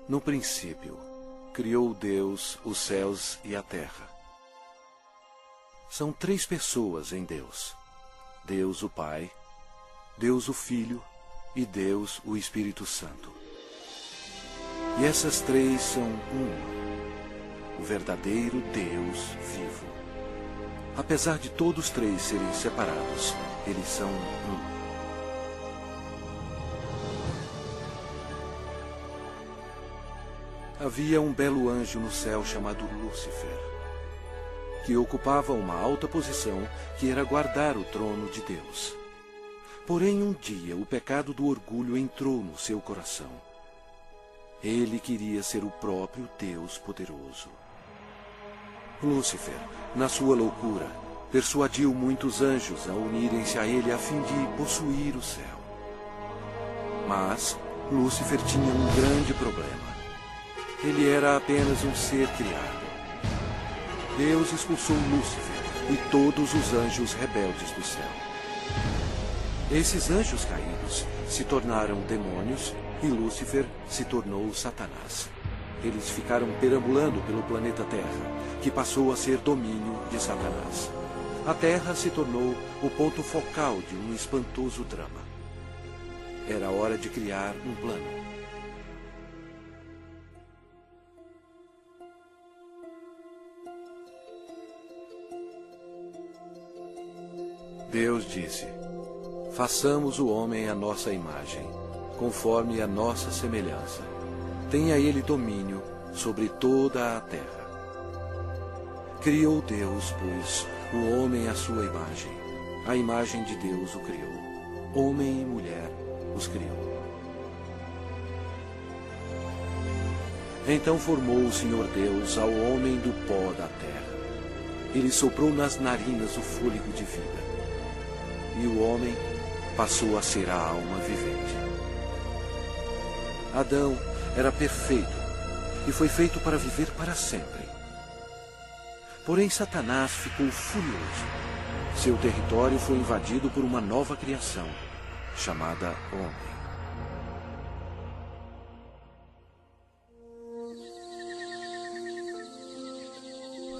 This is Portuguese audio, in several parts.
No princípio, criou Deus os céus e a terra. São três pessoas em Deus: Deus o Pai, Deus o Filho e Deus o Espírito Santo. E essas três são uma, o verdadeiro Deus vivo. Apesar de todos três serem separados, eles são um. Havia um belo anjo no céu chamado Lúcifer, que ocupava uma alta posição que era guardar o trono de Deus. Porém, um dia o pecado do orgulho entrou no seu coração. Ele queria ser o próprio Deus poderoso. Lúcifer, na sua loucura, persuadiu muitos anjos a unirem-se a ele a fim de possuir o céu. Mas Lúcifer tinha um grande problema. Ele era apenas um ser criado. Deus expulsou Lúcifer e todos os anjos rebeldes do céu. Esses anjos caídos se tornaram demônios e Lúcifer se tornou Satanás. Eles ficaram perambulando pelo planeta Terra, que passou a ser domínio de Satanás. A Terra se tornou o ponto focal de um espantoso drama. Era hora de criar um plano. Deus disse: façamos o homem à nossa imagem, conforme a nossa semelhança. Tenha ele domínio sobre toda a terra. Criou Deus, pois, o homem à sua imagem. A imagem de Deus o criou. Homem e mulher os criou. Então formou o Senhor Deus ao homem do pó da terra. Ele soprou nas narinas o fôlego de vida. E o homem passou a ser a alma vivente. Adão era perfeito e foi feito para viver para sempre. Porém, Satanás ficou furioso. Seu território foi invadido por uma nova criação, chamada homem.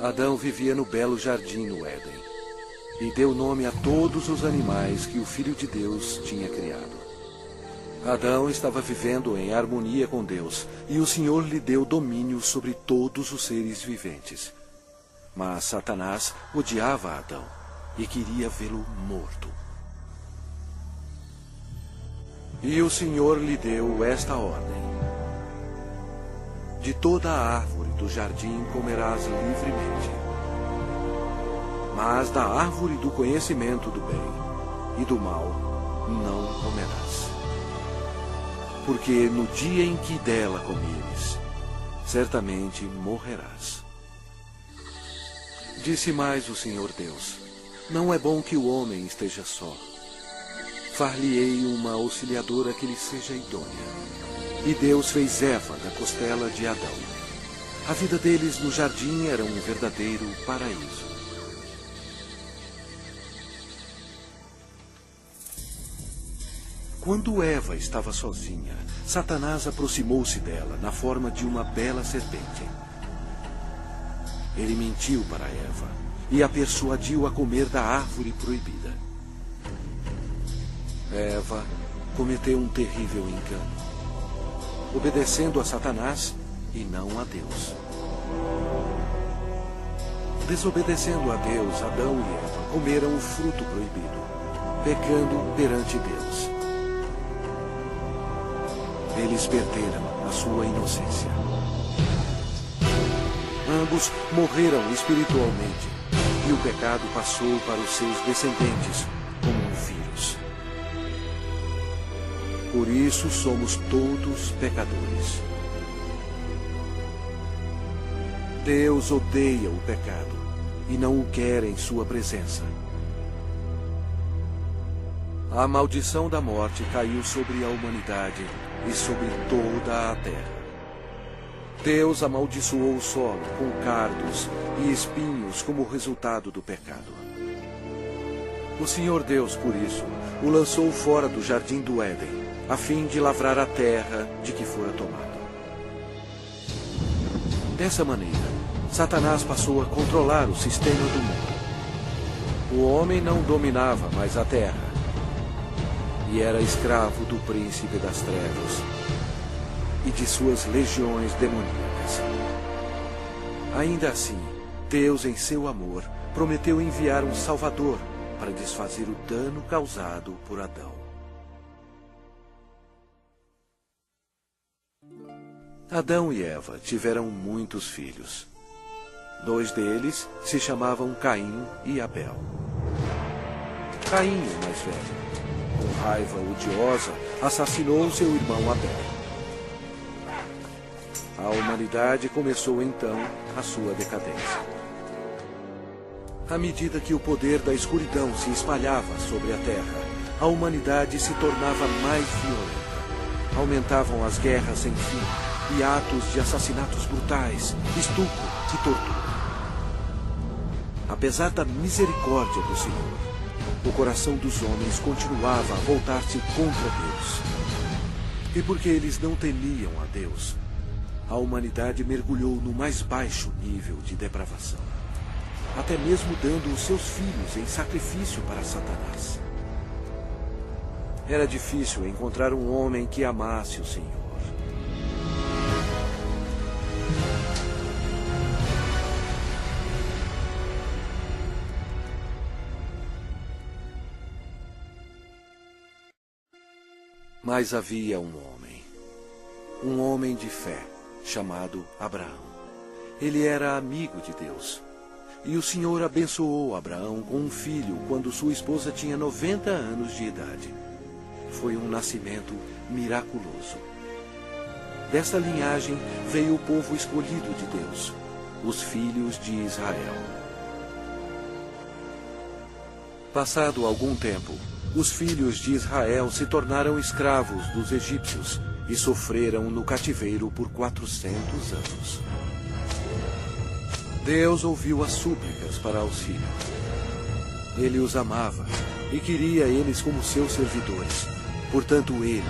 Adão vivia no belo jardim no Éden e deu nome a todos os animais que o Filho de Deus tinha criado. Adão estava vivendo em harmonia com Deus, e o Senhor lhe deu domínio sobre todos os seres viventes. Mas Satanás odiava Adão e queria vê-lo morto. E o Senhor lhe deu esta ordem: de toda a árvore do jardim comerás livremente, mas da árvore do conhecimento do bem e do mal não comerás. Porque no dia em que dela comeres, certamente morrerás. Disse mais o Senhor Deus: não é bom que o homem esteja só. Far-lhe-ei uma auxiliadora que lhe seja idônea. E Deus fez Eva da costela de Adão. A vida deles no jardim era um verdadeiro paraíso. Quando Eva estava sozinha, Satanás aproximou-se dela na forma de uma bela serpente. Ele mentiu para Eva e a persuadiu a comer da árvore proibida. Eva cometeu um terrível engano, obedecendo a Satanás e não a Deus. Desobedecendo a Deus, Adão e Eva comeram o fruto proibido, pecando perante Deus. Eles perderam a sua inocência. Ambos morreram espiritualmente, e o pecado passou para os seus descendentes como um vírus. Por isso somos todos pecadores. Deus odeia o pecado e não o quer em sua presença. A maldição da morte caiu sobre a humanidade e sobre toda a terra. Deus amaldiçoou o solo com cardos e espinhos como resultado do pecado. O Senhor Deus, por isso, o lançou fora do jardim do Éden, a fim de lavrar a terra de que fora tomado. Dessa maneira, Satanás passou a controlar o sistema do mundo. O homem não dominava mais a terra e era escravo do príncipe das trevas e de suas legiões demoníacas. Ainda assim, Deus, em seu amor, prometeu enviar um Salvador para desfazer o dano causado por Adão. Adão e Eva tiveram muitos filhos. 2 deles se chamavam Caim e Abel. Caim, o mais velho, com raiva odiosa, assassinou seu irmão Abel. A humanidade começou então a sua decadência. À medida que o poder da escuridão se espalhava sobre a terra, a humanidade se tornava mais violenta. Aumentavam as guerras sem fim e atos de assassinatos brutais, estupro e tortura. Apesar da misericórdia do Senhor, o coração dos homens continuava a voltar-se contra Deus. E porque eles não temiam a Deus, a humanidade mergulhou no mais baixo nível de depravação, até mesmo dando os seus filhos em sacrifício para Satanás. Era difícil encontrar um homem que amasse o Senhor. Mas havia um homem de fé, chamado Abraão. Ele era amigo de Deus. E o Senhor abençoou Abraão com um filho quando sua esposa tinha 90 anos de idade. Foi um nascimento miraculoso. Desta linhagem veio o povo escolhido de Deus, os filhos de Israel. Passado algum tempo, os filhos de Israel se tornaram escravos dos egípcios e sofreram no cativeiro por 400 anos. Deus ouviu as súplicas para auxílio. Ele os amava e queria eles como seus servidores. Portanto, ele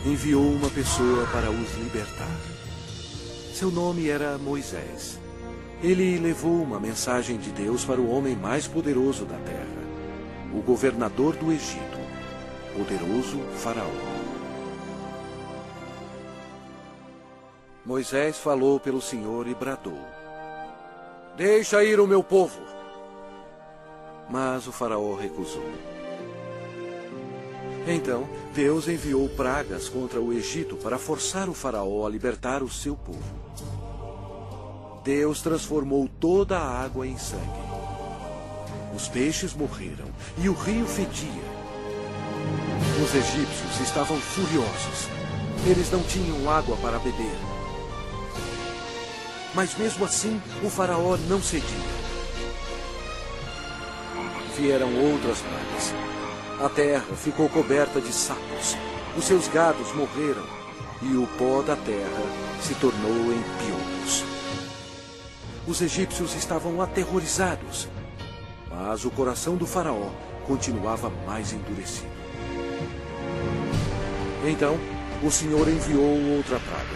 enviou uma pessoa para os libertar. Seu nome era Moisés. Ele levou uma mensagem de Deus para o homem mais poderoso da terra, o governador do Egito, poderoso Faraó. Moisés falou pelo Senhor e bradou: "Deixa ir o meu povo." Mas o Faraó recusou. Então, Deus enviou pragas contra o Egito para forçar o Faraó a libertar o seu povo. Deus transformou toda a água em sangue. Os peixes morreram e o rio fedia. Os egípcios estavam furiosos. Eles não tinham água para beber. Mas mesmo assim, o Faraó não cedia. Vieram outras pragas. A terra ficou coberta de sapos. Os seus gados morreram e o pó da terra se tornou em piolhos. Os egípcios estavam aterrorizados, mas o coração do Faraó continuava mais endurecido. Então, o Senhor enviou outra praga: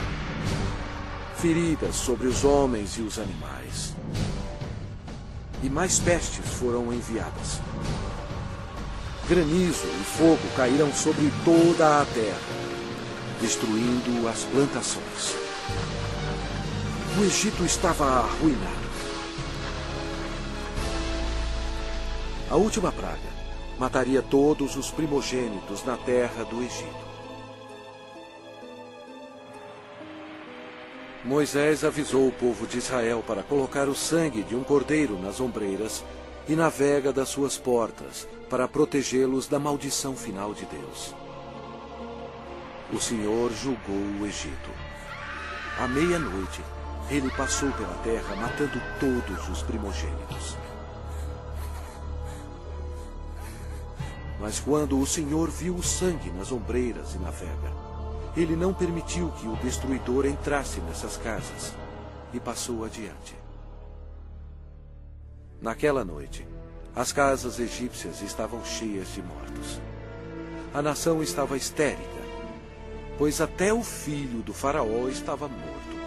feridas sobre os homens e os animais. E mais pestes foram enviadas. Granizo e fogo caíram sobre toda a terra, destruindo as plantações. O Egito estava arruinado. A última praga mataria todos os primogênitos na terra do Egito. Moisés avisou o povo de Israel para colocar o sangue de um cordeiro nas ombreiras e na vega das suas portas, para protegê-los da maldição final de Deus. O Senhor julgou o Egito. À meia-noite, ele passou pela terra matando todos os primogênitos. Mas quando o Senhor viu o sangue nas ombreiras e na vega, ele não permitiu que o destruidor entrasse nessas casas e passou adiante. Naquela noite, as casas egípcias estavam cheias de mortos. A nação estava histérica, pois até o filho do Faraó estava morto.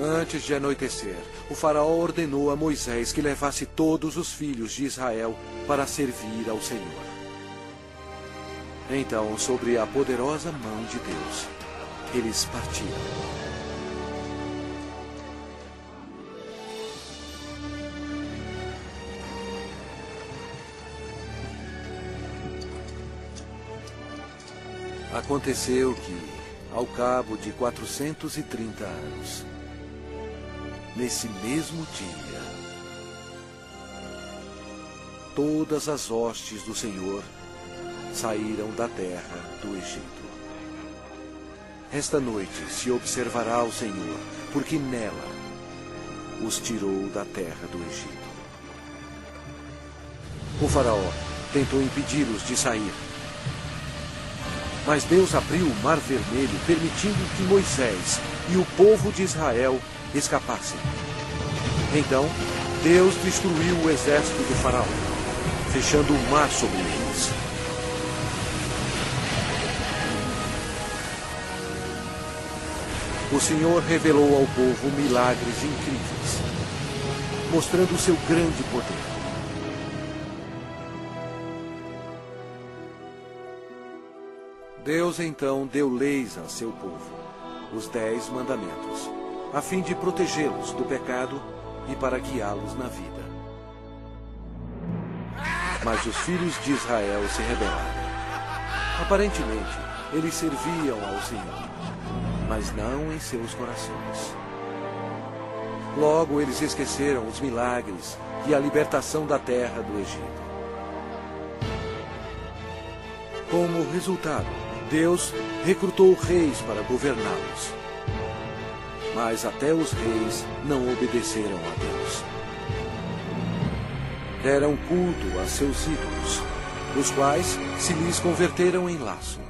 Antes de anoitecer, o faraó ordenou a Moisés que levasse todos os filhos de Israel para servir ao Senhor. Então, sobre a poderosa mão de Deus, eles partiram. Aconteceu que, ao cabo de 430 anos, nesse mesmo dia, todas as hostes do Senhor saíram da terra do Egito. Esta noite se observará o Senhor, porque nela os tirou da terra do Egito. O faraó tentou impedi-los de sair, mas Deus abriu o Mar Vermelho, permitindo que Moisés e o povo de Israel escapassem. Então, Deus destruiu o exército do faraó, fechando o mar sobre eles. O Senhor revelou ao povo milagres incríveis, mostrando o seu grande poder. Deus então deu leis a seu povo, os 10 mandamentos, a fim de protegê-los do pecado e para guiá-los na vida. Mas os filhos de Israel se rebelaram. Aparentemente, eles serviam ao Senhor, mas não em seus corações. Logo, eles esqueceram os milagres e a libertação da terra do Egito. Como resultado, Deus recrutou reis para governá-los. Mas até os reis não obedeceram a Deus. Deram culto a seus ídolos, os quais se lhes converteram em laço.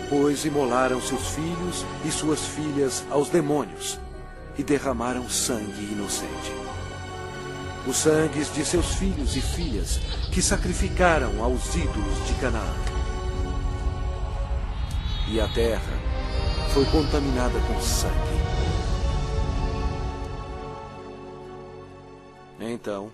Pois imolaram seus filhos e suas filhas aos demônios e derramaram sangue inocente. Os sangues de seus filhos e filhas que sacrificaram aos ídolos de Canaã. E a terra foi contaminada com sangue. Então,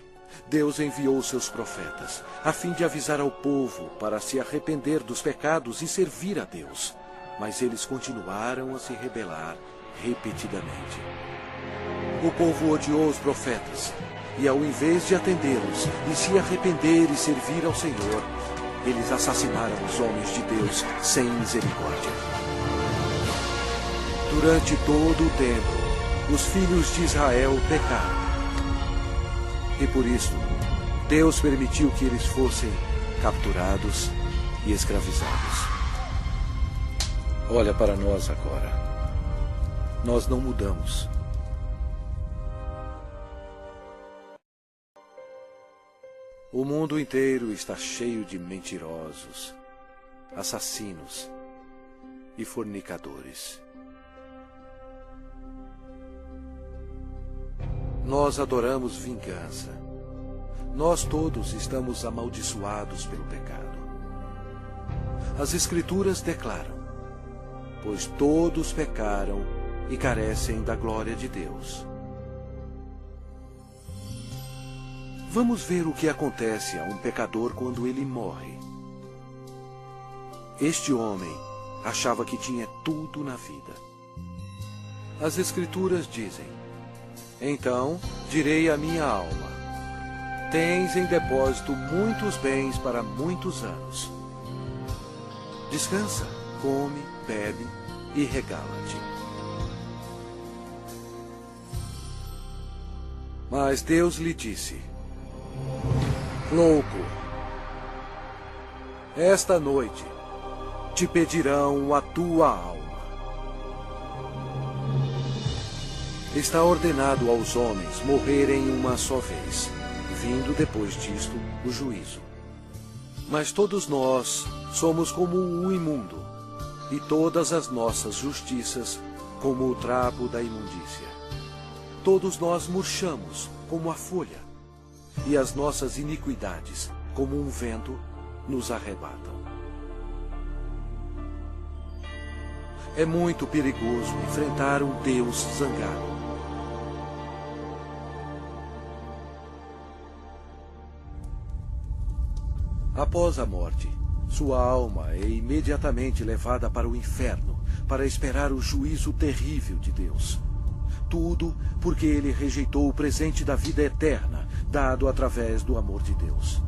Deus enviou seus profetas, a fim de avisar ao povo para se arrepender dos pecados e servir a Deus. Mas eles continuaram a se rebelar repetidamente. O povo odiou os profetas, e ao invés de atendê-los e se arrepender e servir ao Senhor, eles assassinaram os homens de Deus sem misericórdia. Durante todo o tempo, os filhos de Israel pecaram. E por isso, Deus permitiu que eles fossem capturados e escravizados. Olha para nós agora. Nós não mudamos. O mundo inteiro está cheio de mentirosos, assassinos e fornicadores. Nós adoramos vingança. Nós todos estamos amaldiçoados pelo pecado. As Escrituras declaram: pois todos pecaram e carecem da glória de Deus. Vamos ver o que acontece a um pecador quando ele morre. Este homem achava que tinha tudo na vida. As Escrituras dizem: então direi à minha alma: tens em depósito muitos bens para muitos anos. Descansa, come, bebe e regala-te. Mas Deus lhe disse: louco, esta noite te pedirão a tua alma. Está ordenado aos homens morrerem uma só vez, vindo depois disto o juízo. Mas todos nós somos como o imundo, e todas as nossas justiças como o trapo da imundícia. Todos nós murchamos como a folha, e as nossas iniquidades, como um vento, nos arrebatam. É muito perigoso enfrentar um Deus zangado. Após a morte, sua alma é imediatamente levada para o inferno para esperar o juízo terrível de Deus. Tudo porque ele rejeitou o presente da vida eterna, dado através do amor de Deus.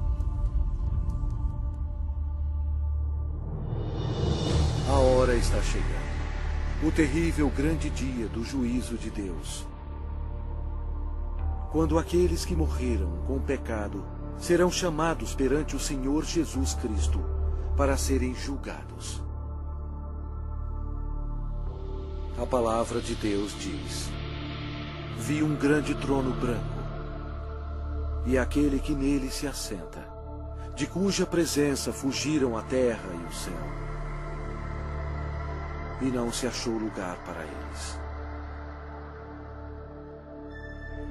A hora está chegando. O terrível grande dia do juízo de Deus. Quando aqueles que morreram com o pecado serão chamados perante o Senhor Jesus Cristo para serem julgados. A palavra de Deus diz: vi um grande trono branco, e aquele que nele se assenta, de cuja presença fugiram a terra e o céu, e não se achou lugar para eles.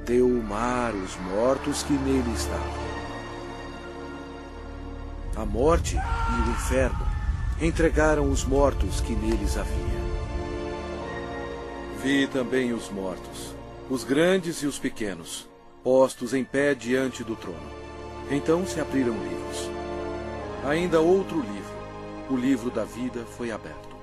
Deu o mar os mortos que nele estavam. A morte e o inferno entregaram os mortos que neles havia. Vi também os mortos, os grandes e os pequenos, postos em pé diante do trono. Então se abriram livros. Ainda outro livro, o livro da vida, foi aberto.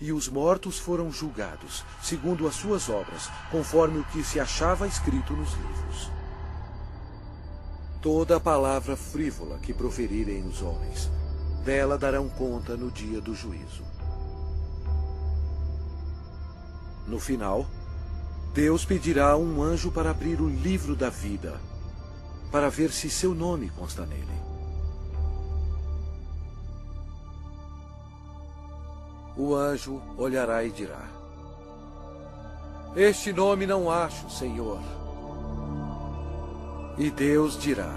E os mortos foram julgados, segundo as suas obras, conforme o que se achava escrito nos livros. Toda a palavra frívola que proferirem os homens, dela darão conta no dia do juízo. No final, Deus pedirá a um anjo para abrir o livro da vida, para ver se seu nome consta nele. O anjo olhará e dirá: este nome não acho, Senhor. E Deus dirá: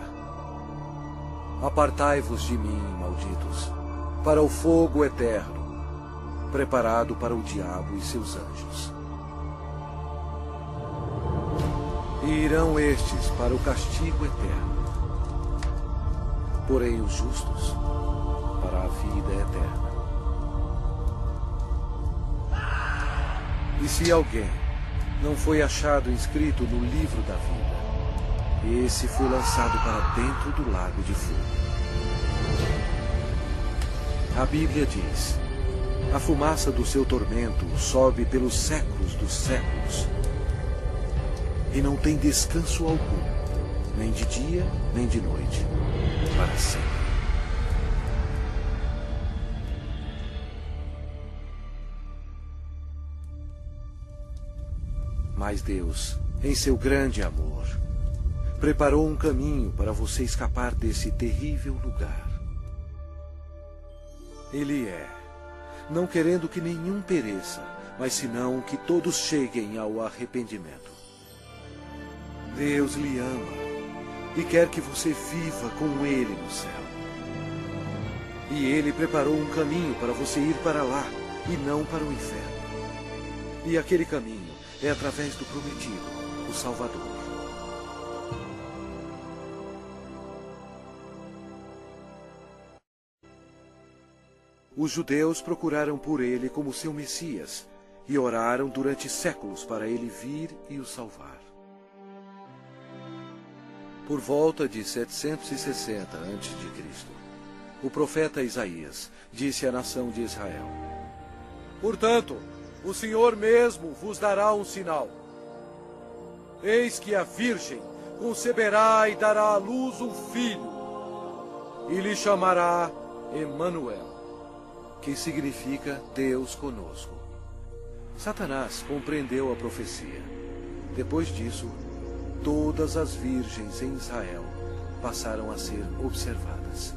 apartai-vos de mim, malditos, para o fogo eterno, preparado para o diabo e seus anjos. E irão estes para o castigo eterno, porém os justos para a vida eterna. E se alguém não foi achado inscrito no livro da vida, esse foi lançado para dentro do lago de fogo. A Bíblia diz: a fumaça do seu tormento sobe pelos séculos dos séculos, e não tem descanso algum, nem de dia, nem de noite, para sempre. Mas Deus, em seu grande amor, preparou um caminho para você escapar desse terrível lugar. Ele não querendo que nenhum pereça, mas senão que todos cheguem ao arrependimento. Deus lhe ama e quer que você viva com Ele no céu. E Ele preparou um caminho para você ir para lá e não para o inferno. E aquele caminho é através do prometido, o Salvador. Os judeus procuraram por ele como seu Messias e oraram durante séculos para ele vir e o salvar. Por volta de 760 a.C., o profeta Isaías disse à nação de Israel: portanto, o Senhor mesmo vos dará um sinal. Eis que a virgem conceberá e dará à luz um filho, e lhe chamará Emanuel, que significa Deus conosco. Satanás compreendeu a profecia. Depois disso, todas as virgens em Israel passaram a ser observadas.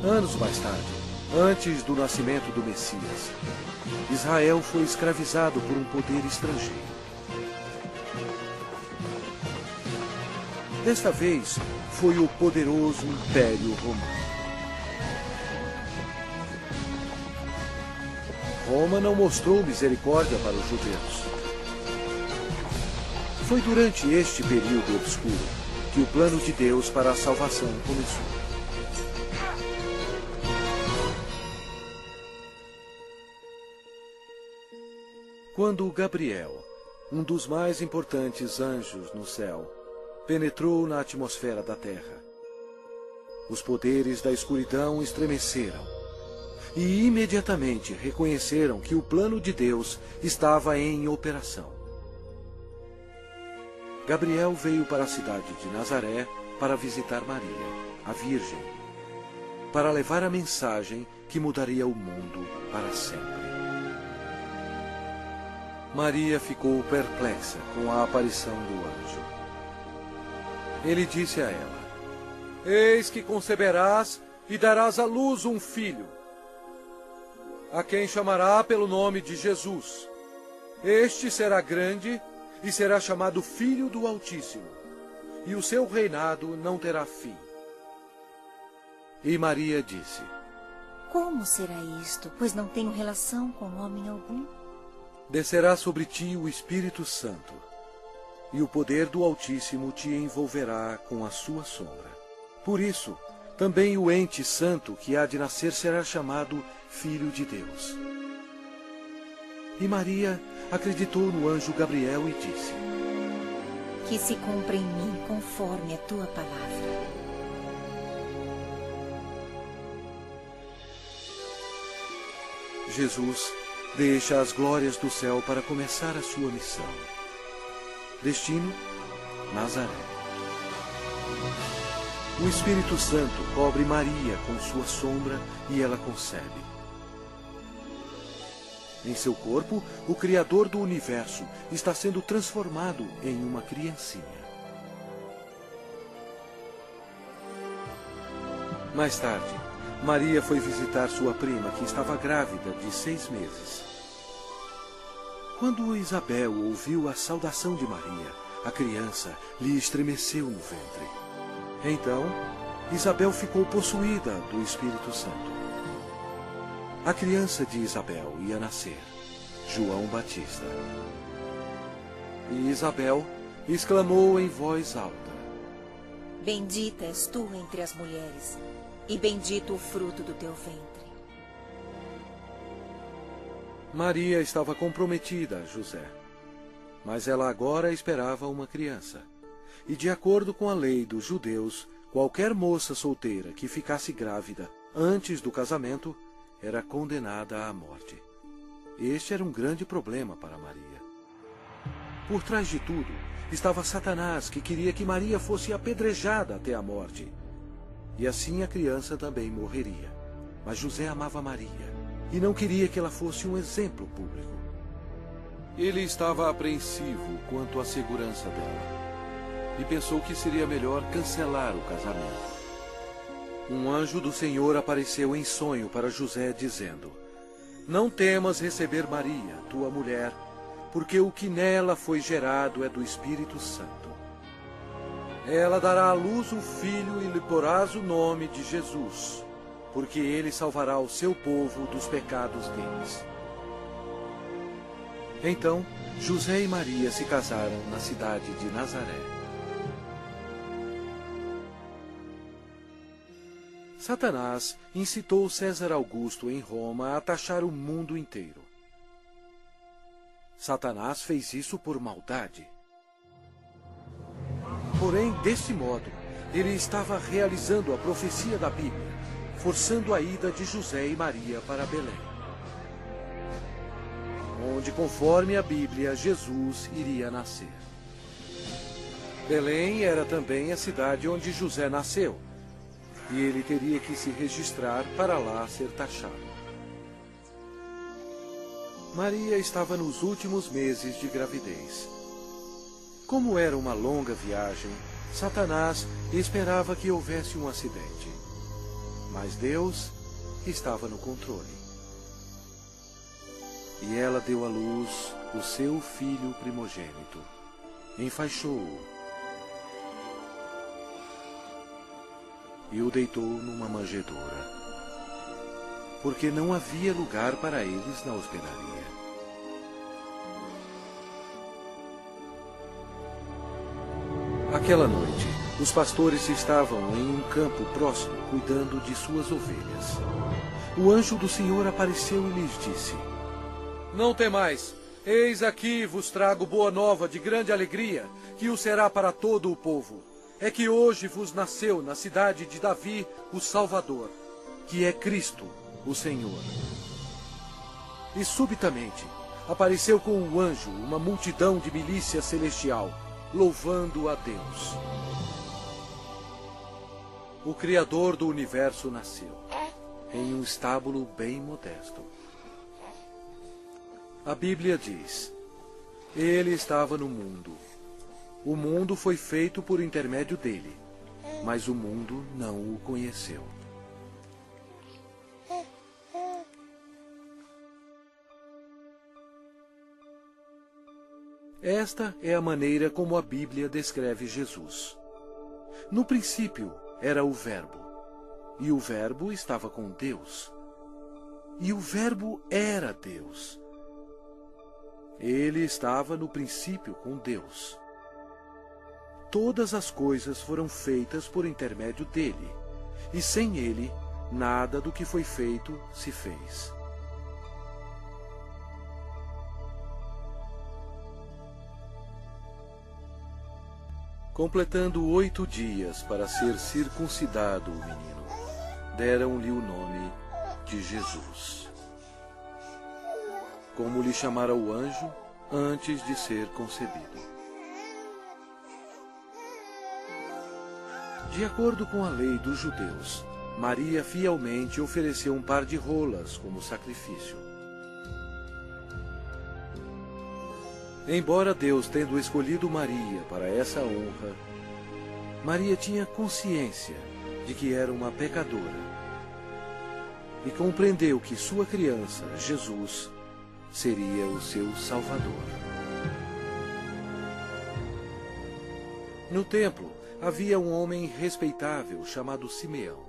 Anos mais tarde, antes do nascimento do Messias, Israel foi escravizado por um poder estrangeiro. Desta vez, foi o poderoso Império Romano. Roma não mostrou misericórdia para os judeus. Foi durante este período obscuro que o plano de Deus para a salvação começou. Quando Gabriel, um dos mais importantes anjos no céu, penetrou na atmosfera da terra, os poderes da escuridão estremeceram e imediatamente reconheceram que o plano de Deus estava em operação. Gabriel veio para a cidade de Nazaré para visitar Maria, a Virgem, para levar a mensagem que mudaria o mundo para sempre. Maria ficou perplexa com a aparição do anjo. Ele disse a ela: Eis que conceberás e darás à luz um filho, a quem chamará pelo nome de Jesus. Este será grande e será chamado Filho do Altíssimo, e o seu reinado não terá fim. E Maria disse: Como será isto, pois não tenho relação com homem algum? Descerá sobre ti o Espírito Santo, e o poder do Altíssimo te envolverá com a sua sombra. Por isso, também o ente santo que há de nascer será chamado Filho de Deus. E Maria acreditou no anjo Gabriel e disse: Que se cumpra em mim conforme a tua palavra. Jesus deixa as glórias do céu para começar a sua missão. Destino: Nazaré. O Espírito Santo cobre Maria com sua sombra e ela concebe. Em seu corpo, o Criador do universo está sendo transformado em uma criancinha. Mais tarde, Maria foi visitar sua prima, que estava grávida de 6 meses. Quando Isabel ouviu a saudação de Maria, a criança lhe estremeceu no ventre. Então, Isabel ficou possuída do Espírito Santo. A criança de Isabel ia nascer, João Batista. E Isabel exclamou em voz alta: Bendita és tu entre as mulheres, e bendito o fruto do teu ventre. Maria estava comprometida a José, mas ela agora esperava uma criança. E de acordo com a lei dos judeus, qualquer moça solteira que ficasse grávida antes do casamento era condenada à morte. Este era um grande problema para Maria. Por trás de tudo estava Satanás, que queria que Maria fosse apedrejada até a morte. E assim a criança também morreria. Mas José amava Maria e não queria que ela fosse um exemplo público. Ele estava apreensivo quanto à segurança dela e pensou que seria melhor cancelar o casamento. Um anjo do Senhor apareceu em sonho para José, dizendo: Não temas receber Maria, tua mulher, porque o que nela foi gerado é do Espírito Santo. Ela dará à luz um filho e lhe porás o nome de Jesus, porque ele salvará o seu povo dos pecados deles. Então, José e Maria se casaram na cidade de Nazaré. Satanás incitou César Augusto em Roma a taxar o mundo inteiro. Satanás fez isso por maldade. Porém, desse modo, ele estava realizando a profecia da Bíblia, forçando a ida de José e Maria para Belém, onde, conforme a Bíblia, Jesus iria nascer. Belém era também a cidade onde José nasceu, e ele teria que se registrar para lá ser taxado. Maria estava nos últimos meses de gravidez. Como era uma longa viagem, Satanás esperava que houvesse um acidente. Mas Deus estava no controle. E ela deu à luz o seu filho primogênito. Enfaixou-o e o deitou numa manjedoura, porque não havia lugar para eles na hospedaria. Aquela noite, os pastores estavam em um campo próximo, cuidando de suas ovelhas. O anjo do Senhor apareceu e lhes disse: Não temais, Eis aqui vos trago boa nova de grande alegria, que o será para todo o povo. É que hoje vos nasceu na cidade de Davi o Salvador, que é Cristo, o Senhor. E subitamente apareceu com um anjo uma multidão de milícia celestial, louvando a Deus. O Criador do universo nasceu, em um estábulo bem modesto. A Bíblia diz: Ele estava no mundo. O mundo foi feito por intermédio dele, mas o mundo não o conheceu. Esta é a maneira como a Bíblia descreve Jesus. No princípio era o Verbo, e o Verbo estava com Deus, e o Verbo era Deus. Ele estava no princípio com Deus. Todas as coisas foram feitas por intermédio dele, e sem ele, nada do que foi feito se fez. Completando 8 dias para ser circuncidado o menino, deram-lhe o nome de Jesus, como lhe chamara o anjo antes de ser concebido. De acordo com a lei dos judeus, Maria fielmente ofereceu um par de rolas como sacrifício. Embora Deus tendo escolhido Maria para essa honra, Maria tinha consciência de que era uma pecadora e compreendeu que sua criança, Jesus, seria o seu Salvador. No templo havia um homem respeitável chamado Simeão.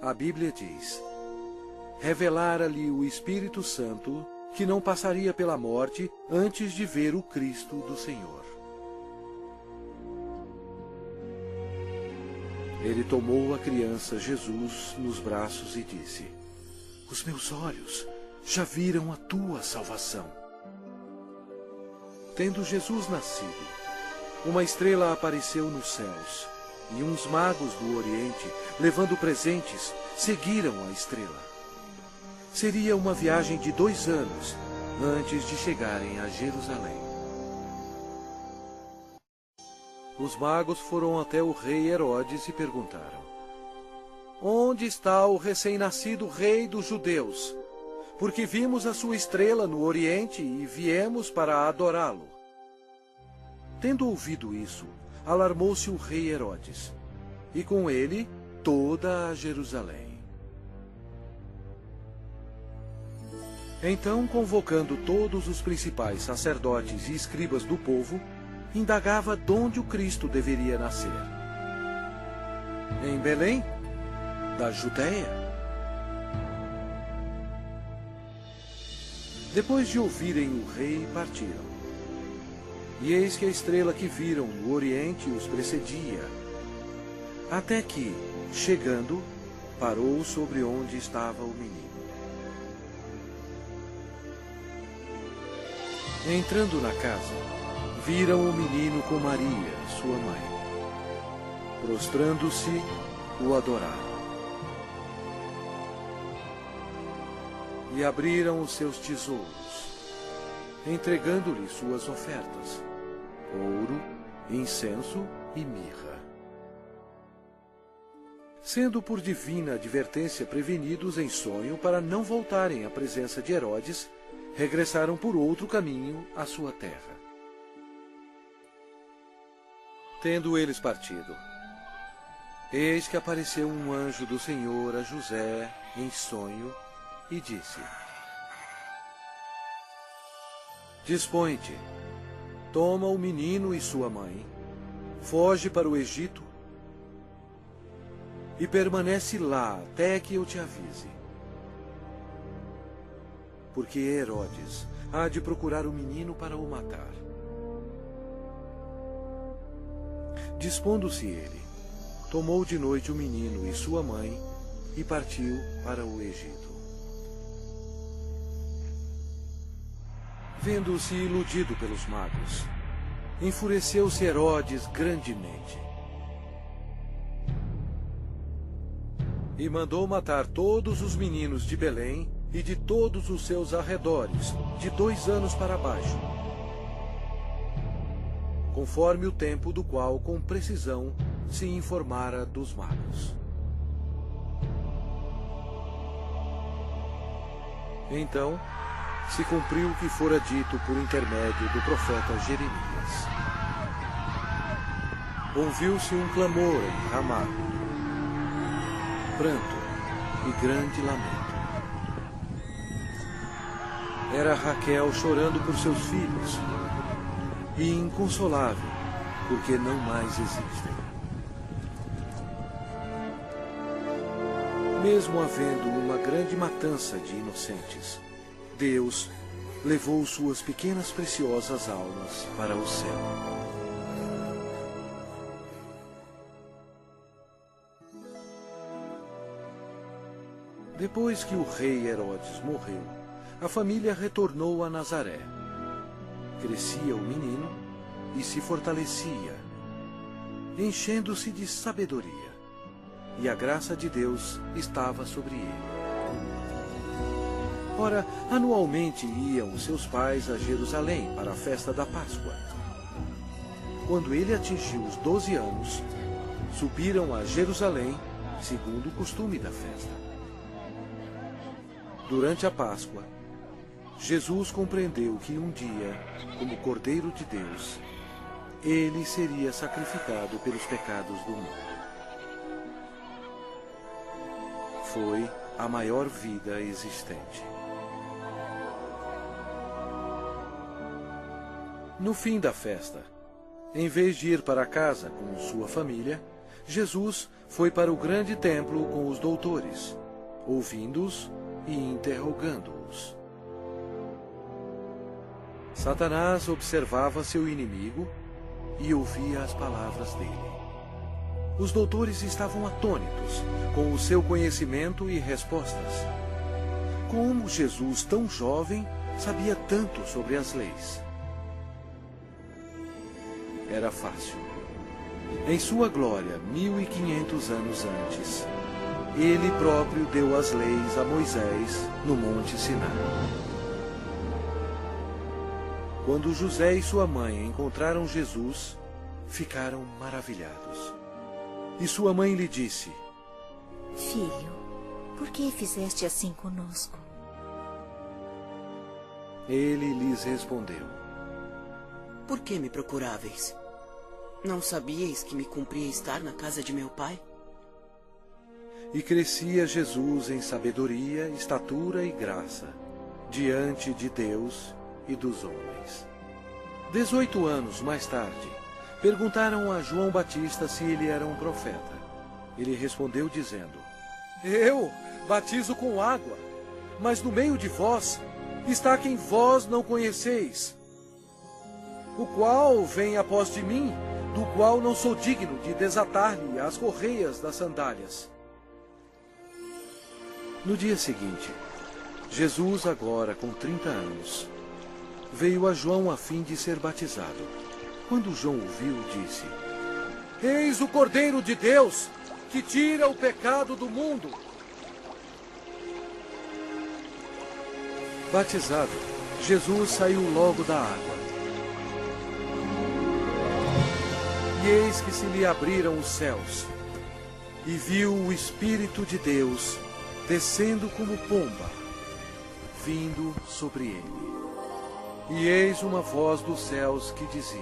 A Bíblia diz: revelara-lhe o Espírito Santo que não passaria pela morte antes de ver o Cristo do Senhor. Ele tomou a criança Jesus nos braços e disse: os meus olhos já viram a tua salvação. Tendo Jesus nascido, uma estrela apareceu nos céus, e uns magos do Oriente, levando presentes, seguiram a estrela. Seria uma viagem de 2 anos antes de chegarem a Jerusalém. Os magos foram até o rei Herodes e perguntaram: onde está o recém-nascido rei dos judeus? Porque vimos a sua estrela no Oriente e viemos para adorá-lo. Tendo ouvido isso, alarmou-se o rei Herodes, e com ele toda a Jerusalém. Então, convocando todos os principais sacerdotes e escribas do povo, indagava donde o Cristo deveria nascer. Em Belém, da Judéia. Depois de ouvirem o rei, partiram. E eis que a estrela que viram no Oriente os precedia, até que, chegando, parou sobre onde estava o menino. Entrando na casa, viram o menino com Maria, sua mãe. Prostrando-se, o adoraram. E abriram os seus tesouros, entregando-lhe suas ofertas: ouro, incenso e mirra. Sendo por divina advertência prevenidos em sonho para não voltarem à presença de Herodes, regressaram por outro caminho à sua terra. Tendo eles partido, eis que apareceu um anjo do Senhor a José em sonho e disse: dispõe-te, toma o menino e sua mãe, foge para o Egito e permanece lá até que eu te avise. Porque Herodes há de procurar o menino para o matar. Dispondo-se ele, tomou de noite o menino e sua mãe e partiu para o Egito. Vendo-se iludido pelos magos, enfureceu-se Herodes grandemente e mandou matar todos os meninos de Belém e de todos os seus arredores, de 2 anos para baixo, conforme o tempo do qual com precisão se informara dos magos. Então se cumpriu o que fora dito por intermédio do profeta Jeremias. Ouviu-se um clamor em Ramá, pranto e grande lamento. Era Raquel chorando por seus filhos e inconsolável, porque não mais existem. Mesmo havendo uma grande matança de inocentes, Deus levou suas pequenas preciosas almas para o céu. Depois que o rei Herodes morreu, a família retornou a Nazaré. Crescia o menino e se fortalecia, enchendo-se de sabedoria, e a graça de Deus estava sobre ele. Ora, anualmente iam seus pais a Jerusalém para a festa da Páscoa. Quando ele atingiu os 12 anos, subiram a Jerusalém, segundo o costume da festa. Durante a Páscoa, Jesus compreendeu que um dia, como Cordeiro de Deus, ele seria sacrificado pelos pecados do mundo. Foi a maior vida existente. No fim da festa, em vez de ir para casa com sua família, Jesus foi para o grande templo com os doutores, ouvindo-os e interrogando-os. Satanás observava seu inimigo e ouvia as palavras dele. Os doutores estavam atônitos com o seu conhecimento e respostas. Como Jesus, tão jovem, sabia tanto sobre as leis? Era fácil. Em sua glória, 1500 anos antes, ele próprio deu as leis a Moisés no Monte Sinai. Quando José e sua mãe encontraram Jesus, ficaram maravilhados. E sua mãe lhe disse: Filho, por que fizeste assim conosco? Ele lhes respondeu: Por que me procuráveis? Não sabíeis que me cumpria estar na casa de meu pai? E crescia Jesus em sabedoria, estatura e graça, diante de Deus e dos homens. 18 anos mais tarde, perguntaram a João Batista se ele era um profeta. Ele respondeu dizendo: Eu batizo com água, mas no meio de vós está quem vós não conheceis, o qual vem após de mim, do qual não sou digno de desatar-lhe as correias das sandálias. No dia seguinte, Jesus, agora com 30 anos, veio a João a fim de ser batizado. Quando João o viu, disse: Eis o Cordeiro de Deus, que tira o pecado do mundo. Batizado, Jesus saiu logo da água. E eis que se lhe abriram os céus, e viu o Espírito de Deus descendo como pomba, vindo sobre ele. E eis uma voz dos céus que dizia: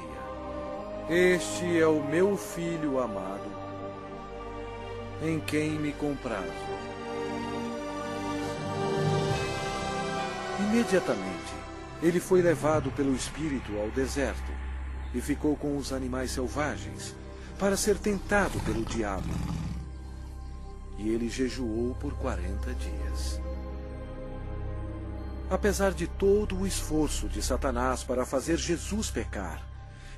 Este é o meu Filho amado, em quem me comprazo. Imediatamente, ele foi levado pelo Espírito ao deserto e ficou com os animais selvagens, para ser tentado pelo diabo. E ele jejuou por 40 dias. Apesar de todo o esforço de Satanás para fazer Jesus pecar,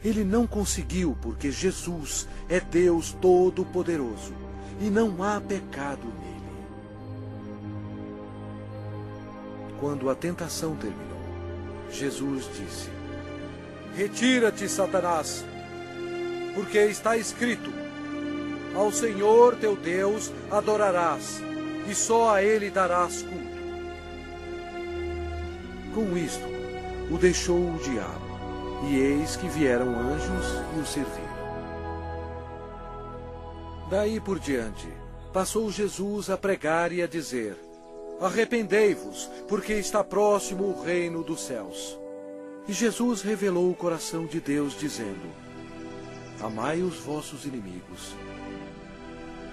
ele não conseguiu, porque Jesus é Deus Todo-Poderoso e não há pecado nele. Quando a tentação terminou, Jesus disse: Retira-te, Satanás, porque está escrito: Ao Senhor teu Deus adorarás, e só a Ele darás culto. Com isto, o deixou o diabo, e eis que vieram anjos e o serviram. Daí por diante, passou Jesus a pregar e a dizer: Arrependei-vos, porque está próximo o reino dos céus. E Jesus revelou o coração de Deus, dizendo: Amai os vossos inimigos,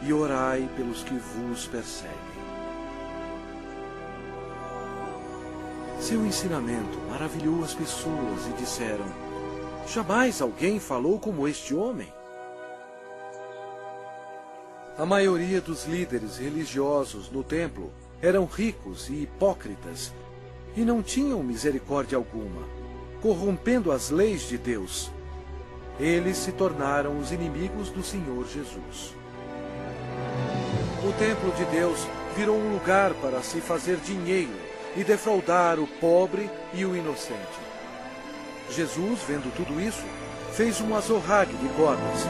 e orai pelos que vos perseguem. Seu ensinamento maravilhou as pessoas e disseram: Jamais alguém falou como este homem. A maioria dos líderes religiosos no templo eram ricos e hipócritas e não tinham misericórdia alguma, corrompendo as leis de Deus. Eles se tornaram os inimigos do Senhor Jesus. O templo de Deus virou um lugar para se fazer dinheiro e defraudar o pobre e o inocente. Jesus, vendo tudo isso, fez um azorrague de cordas.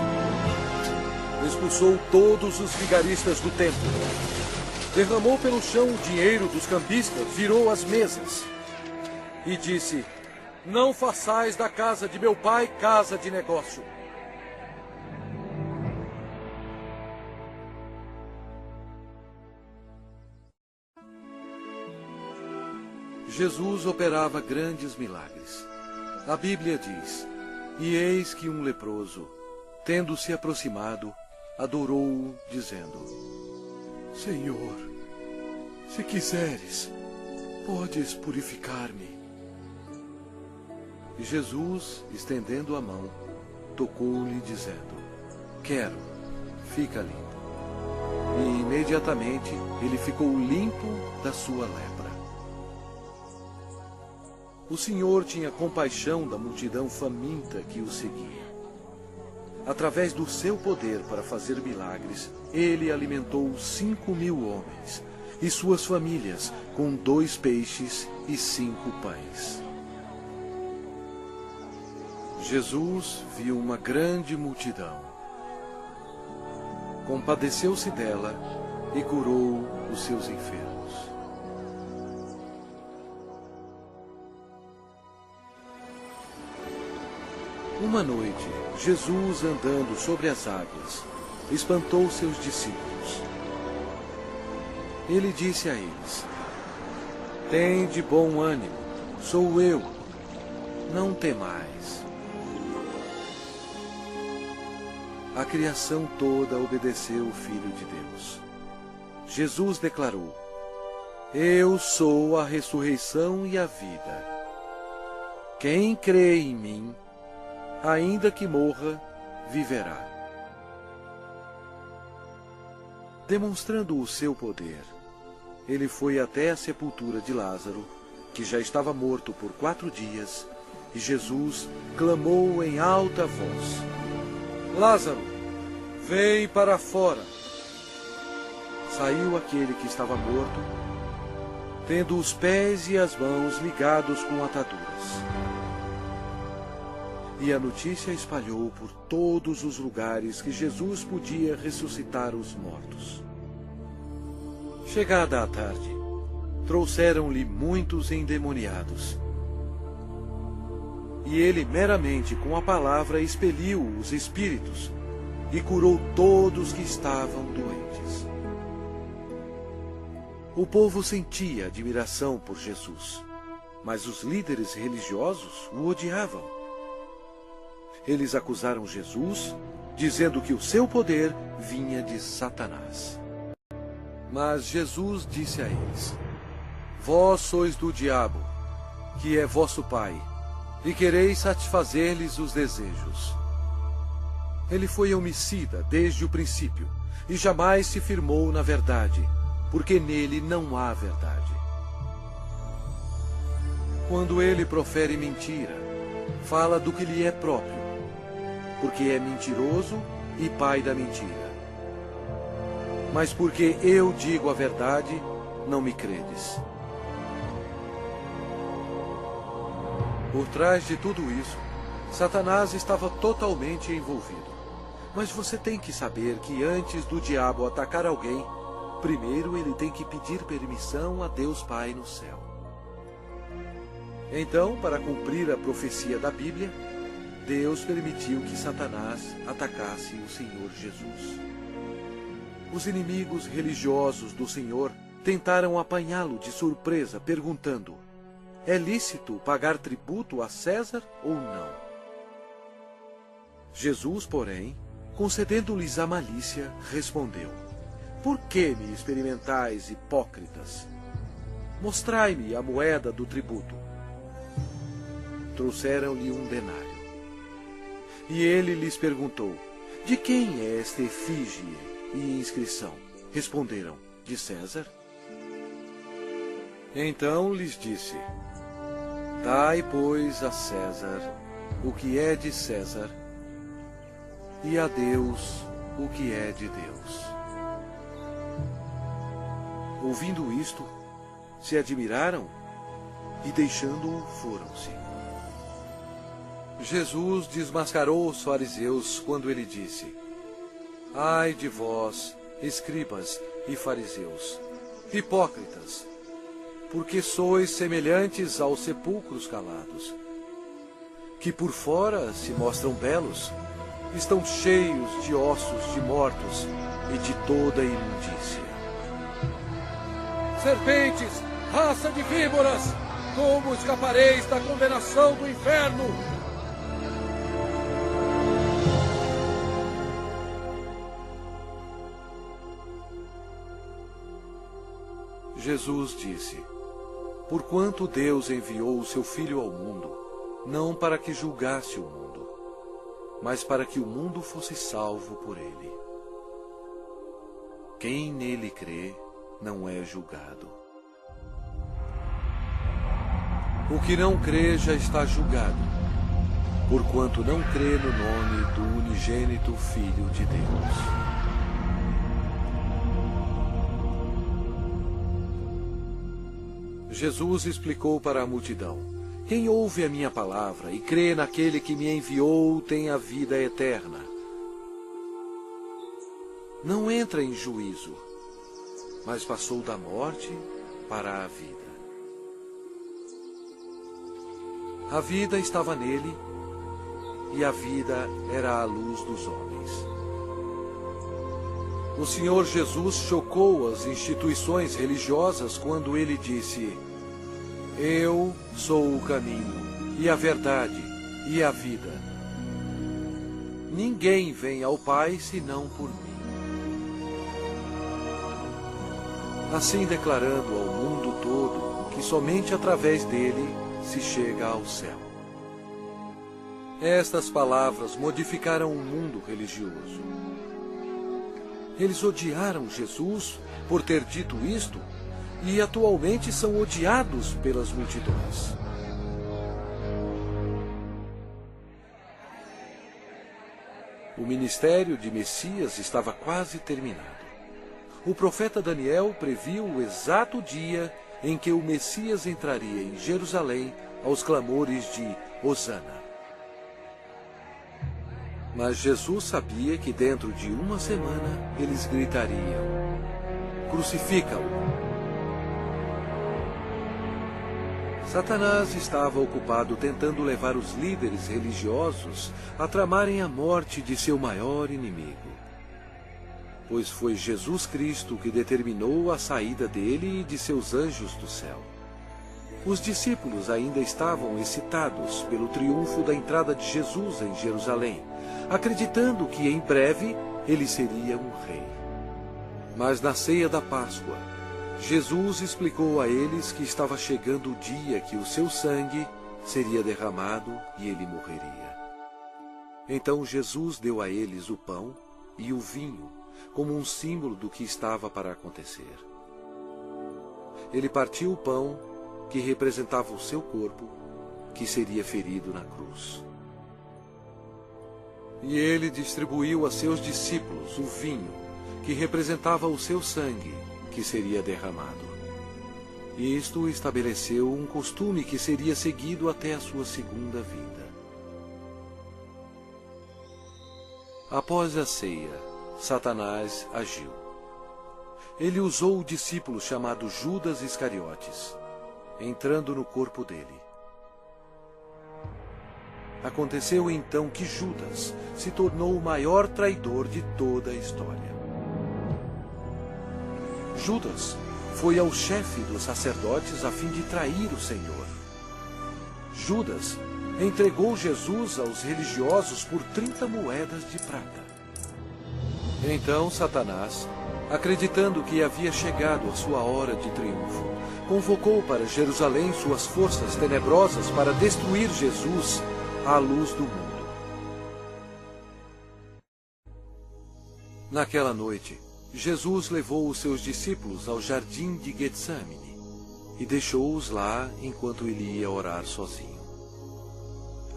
Expulsou todos os vigaristas do templo. Derramou pelo chão o dinheiro dos cambistas, virou as mesas. E disse: Não façais da casa de meu pai casa de negócio. Jesus operava grandes milagres. A Bíblia diz: E eis que um leproso, tendo se aproximado, adorou-o, dizendo: Senhor, se quiseres, podes purificar-me. E Jesus, estendendo a mão, tocou-lhe, dizendo: Quero, fica limpo. E imediatamente ele ficou limpo da sua lepra. O Senhor tinha compaixão da multidão faminta que o seguia. Através do seu poder para fazer milagres, ele alimentou 5.000 homens e suas famílias com 2 peixes e 5 pães. Jesus viu uma grande multidão. Compadeceu-se dela e curou os seus enfermos. Uma noite, Jesus, andando sobre as águas, espantou seus discípulos. Ele disse a eles: Tende bom ânimo, sou eu, não temais. A criação toda obedeceu o Filho de Deus. Jesus declarou: Eu sou a ressurreição e a vida. Quem crê em mim, ainda que morra, viverá. Demonstrando o seu poder, ele foi até a sepultura de Lázaro, que já estava morto por 4 dias, e Jesus clamou em alta voz: Lázaro, vem para fora. Saiu aquele que estava morto, tendo os pés e as mãos ligados com ataduras. E a notícia espalhou por todos os lugares que Jesus podia ressuscitar os mortos. Chegada a tarde, trouxeram-lhe muitos endemoniados. E ele meramente com a palavra expeliu os espíritos e curou todos que estavam doentes. O povo sentia admiração por Jesus, mas os líderes religiosos o odiavam. Eles acusaram Jesus, dizendo que o seu poder vinha de Satanás. Mas Jesus disse a eles: Vós sois do diabo, que é vosso pai, e quereis satisfazer-lhes os desejos. Ele foi homicida desde o princípio, e jamais se firmou na verdade, porque nele não há verdade. Quando ele profere mentira, fala do que lhe é próprio, porque é mentiroso e pai da mentira. Mas porque eu digo a verdade, não me credes. Por trás de tudo isso, Satanás estava totalmente envolvido. Mas você tem que saber que antes do diabo atacar alguém, primeiro ele tem que pedir permissão a Deus Pai no céu. Então, para cumprir a profecia da Bíblia, Deus permitiu que Satanás atacasse o Senhor Jesus. Os inimigos religiosos do Senhor tentaram apanhá-lo de surpresa, perguntando: é lícito pagar tributo a César ou não? Jesus, porém, concedendo-lhes a malícia, respondeu: por que me experimentais, hipócritas? Mostrai-me a moeda do tributo. Trouxeram-lhe um denário. E ele lhes perguntou: de quem é esta efígie e inscrição? Responderam: de César. Então lhes disse: dai, pois, a César o que é de César, e a Deus o que é de Deus. Ouvindo isto, se admiraram e, deixando-o, foram-se. Jesus desmascarou os fariseus quando ele disse: ai de vós, escribas e fariseus, hipócritas, porque sois semelhantes aos sepulcros calados, que por fora se mostram belos, estão cheios de ossos de mortos e de toda imundícia. Serpentes, raça de víboras, como escapareis da condenação do inferno? Jesus disse: porquanto Deus enviou o seu Filho ao mundo, não para que julgasse o mundo, mas para que o mundo fosse salvo por ele. Quem nele crê não é julgado. O que não crê já está julgado, porquanto não crê no nome do unigênito Filho de Deus. Jesus explicou para a multidão: quem ouve a minha palavra e crê naquele que me enviou tem a vida eterna. Não entra em juízo, mas passou da morte para a vida. A vida estava nele, e a vida era a luz dos homens. O Senhor Jesus chocou as instituições religiosas quando ele disse: eu sou o caminho, e a verdade, e a vida. Ninguém vem ao Pai senão por mim. Assim declarando ao mundo todo que somente através dele se chega ao céu. Estas palavras modificaram o mundo religioso. Eles odiaram Jesus por ter dito isto e atualmente são odiados pelas multidões. O ministério de Messias estava quase terminado. O profeta Daniel previu o exato dia em que o Messias entraria em Jerusalém aos clamores de Hosana. Mas Jesus sabia que dentro de uma semana eles gritariam: crucifica-o! Satanás estava ocupado tentando levar os líderes religiosos a tramarem a morte de seu maior inimigo. Pois foi Jesus Cristo que determinou a saída dele e de seus anjos do céu. Os discípulos ainda estavam excitados pelo triunfo da entrada de Jesus em Jerusalém, acreditando que em breve ele seria um rei. Mas na ceia da Páscoa, Jesus explicou a eles que estava chegando o dia que o seu sangue seria derramado e ele morreria. Então Jesus deu a eles o pão e o vinho, como um símbolo do que estava para acontecer. Ele partiu o pão, que representava o seu corpo, que seria ferido na cruz. E ele distribuiu a seus discípulos o vinho, que representava o seu sangue, que seria derramado. Isto estabeleceu um costume que seria seguido até a sua segunda vinda. Após a ceia, Satanás agiu. Ele usou o discípulo chamado Judas Iscariotes, entrando no corpo dele. Aconteceu então que Judas se tornou o maior traidor de toda a história. Judas foi ao chefe dos sacerdotes a fim de trair o Senhor. Judas entregou Jesus aos religiosos por 30 moedas de prata. Então Satanás, acreditando que havia chegado a sua hora de triunfo, convocou para Jerusalém suas forças tenebrosas para destruir Jesus à luz do mundo. Naquela noite, Jesus levou os seus discípulos ao jardim de Getsemane e deixou-os lá enquanto ele ia orar sozinho.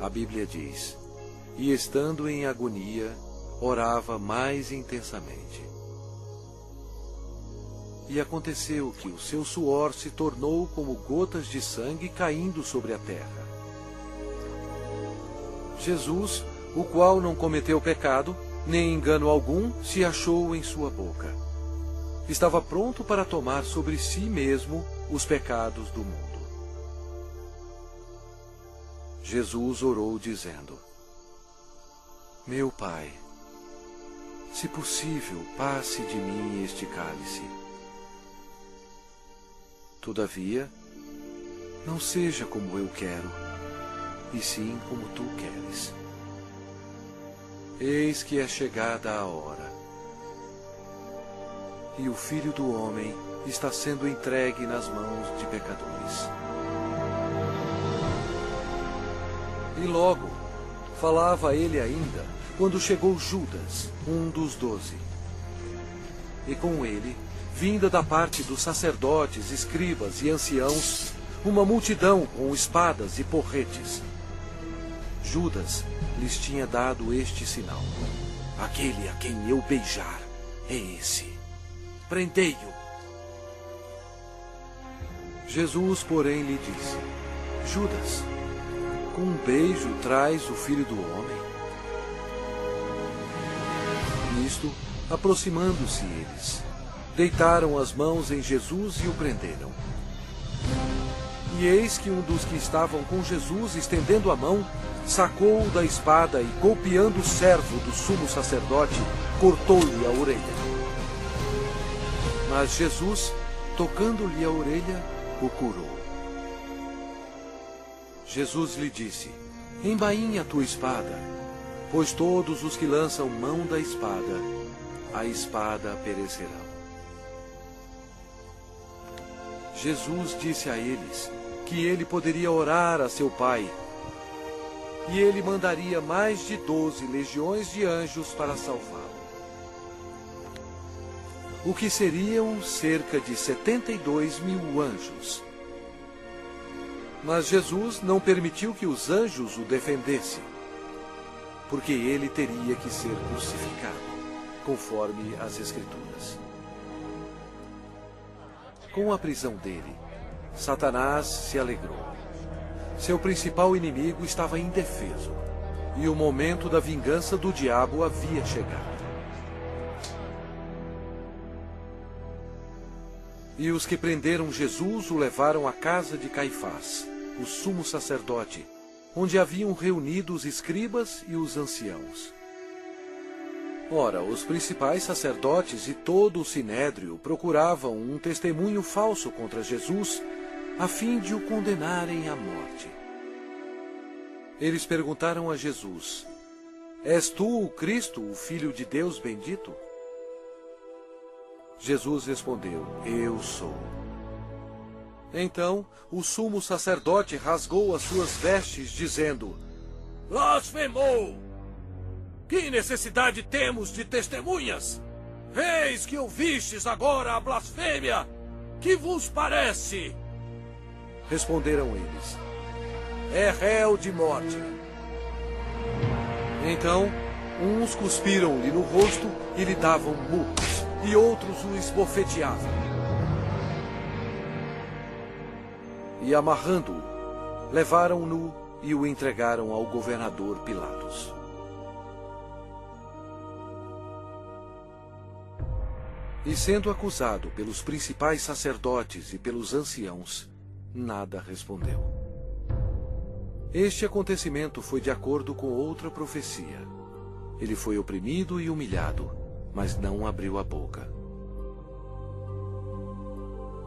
A Bíblia diz: e estando em agonia, orava mais intensamente. E aconteceu que o seu suor se tornou como gotas de sangue caindo sobre a terra. Jesus, o qual não cometeu pecado, nem engano algum se achou em sua boca, estava pronto para tomar sobre si mesmo os pecados do mundo. Jesus orou dizendo: meu Pai, se possível, passe de mim este cálice. Todavia, não seja como eu quero, e sim como tu queres. Eis que é chegada a hora, e o Filho do Homem está sendo entregue nas mãos de pecadores. E logo, falava ele ainda, quando chegou Judas, um dos 12. E com ele, vinda da parte dos sacerdotes, escribas e anciãos, uma multidão com espadas e porretes. Judas lhes tinha dado este sinal: aquele a quem eu beijar é esse. Prendei-o. Jesus, porém, lhe disse: Judas, com um beijo traz o Filho do Homem? Nisto, aproximando-se eles, deitaram as mãos em Jesus e o prenderam. E eis que um dos que estavam com Jesus, estendendo a mão, sacou-o da espada e, golpeando o servo do sumo sacerdote, cortou-lhe a orelha. Mas Jesus, tocando-lhe a orelha, o curou. Jesus lhe disse: embainha a tua espada, pois todos os que lançam mão da espada, a espada perecerão. Jesus disse a eles que ele poderia orar a seu Pai, e ele mandaria mais de 12 legiões de anjos para salvá-lo. O que seriam cerca de 72.000 anjos. Mas Jesus não permitiu que os anjos o defendessem, porque ele teria que ser crucificado, conforme as Escrituras. Com a prisão dele, Satanás se alegrou. Seu principal inimigo estava indefeso, e o momento da vingança do diabo havia chegado. E os que prenderam Jesus o levaram à casa de Caifás, o sumo sacerdote, onde haviam reunido os escribas e os anciãos. Ora, os principais sacerdotes e todo o sinédrio procuravam um testemunho falso contra Jesus, a fim de o condenarem à morte. Eles perguntaram a Jesus: és tu o Cristo, o Filho de Deus bendito? Jesus respondeu: eu sou. Então o sumo sacerdote rasgou as suas vestes, dizendo: blasfemou! Que necessidade temos de testemunhas? Eis que ouvistes agora a blasfêmia! Que vos parece? Responderam eles: é réu de morte. Então, uns cuspiram-lhe no rosto e lhe davam murros, e outros o esbofeteavam. e, amarrando-o, levaram-no e o entregaram ao governador Pilatos. E sendo acusado pelos principais sacerdotes e pelos anciãos, nada respondeu. Este acontecimento foi de acordo com outra profecia. Ele foi oprimido e humilhado, mas não abriu a boca.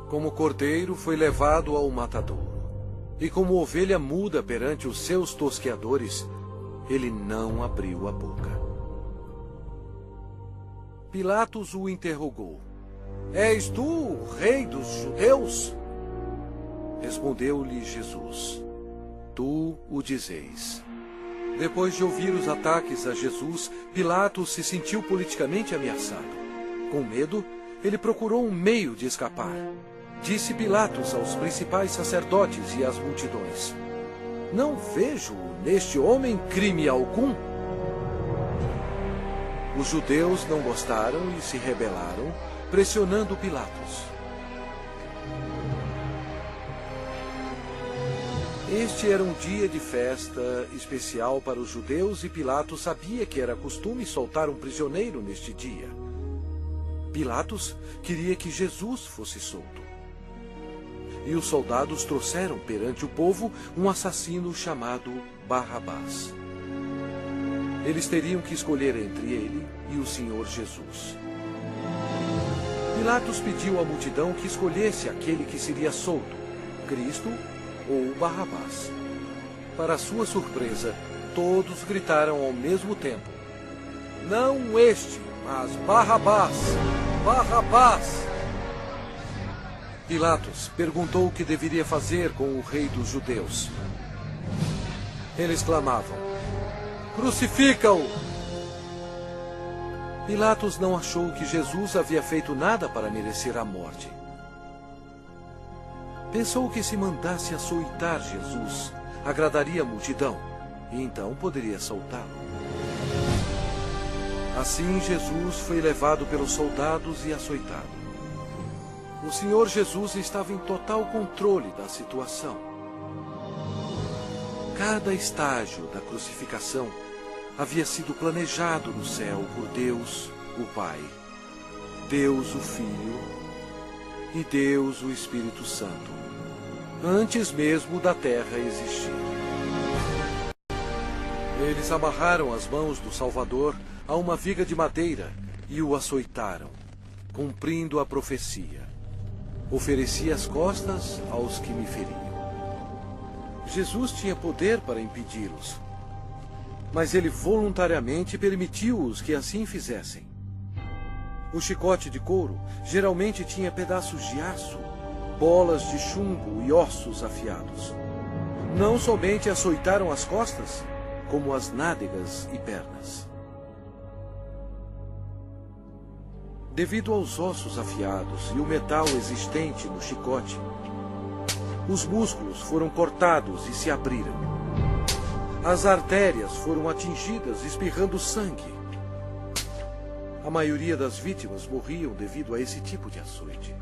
Como cordeiro foi levado ao matadouro, e como ovelha muda perante os seus tosqueadores, ele não abriu a boca. Pilatos o interrogou: És tu o rei dos judeus? Respondeu-lhe Jesus: Tu o dizeis. Depois de ouvir os ataques a Jesus, Pilatos se sentiu politicamente ameaçado. Com medo, ele procurou um meio de escapar. Disse Pilatos aos principais sacerdotes e às multidões: Não vejo neste homem crime algum. Os judeus não gostaram e se rebelaram, pressionando Pilatos. Este era um dia de festa especial para os judeus e Pilatos sabia que era costume soltar um prisioneiro neste dia. Pilatos queria que Jesus fosse solto. E os soldados trouxeram perante o povo um assassino chamado Barrabás. Eles teriam que escolher entre ele e o Senhor Jesus. Pilatos pediu à multidão que escolhesse aquele que seria solto, Cristo ou Barrabás. Para sua surpresa, todos gritaram ao mesmo tempo: Não este, mas Barrabás! Barrabás! Pilatos perguntou o que deveria fazer com o rei dos judeus. Eles clamavam: Crucifica-o! Pilatos não achou que Jesus havia feito nada para merecer a morte. Pensou que se mandasse açoitar Jesus, agradaria a multidão, e então poderia soltá-lo. Assim Jesus foi levado pelos soldados e açoitado. O Senhor Jesus estava em total controle da situação. Cada estágio da crucificação havia sido planejado no céu por Deus, o Pai, Deus, o Filho e Deus, o Espírito Santo, antes mesmo da terra existir. Eles amarraram as mãos do Salvador a uma viga de madeira e o açoitaram, cumprindo a profecia: Ofereci as costas aos que me feriam. Jesus tinha poder para impedi-los, mas ele voluntariamente permitiu-os que assim fizessem. O chicote de couro geralmente tinha pedaços de aço, bolas de chumbo e ossos afiados. Não somente açoitaram as costas, como as nádegas e pernas. Devido aos ossos afiados e o metal existente no chicote, os músculos foram cortados e se abriram. As artérias foram atingidas, espirrando sangue. A maioria das vítimas morriam devido a esse tipo de açoite.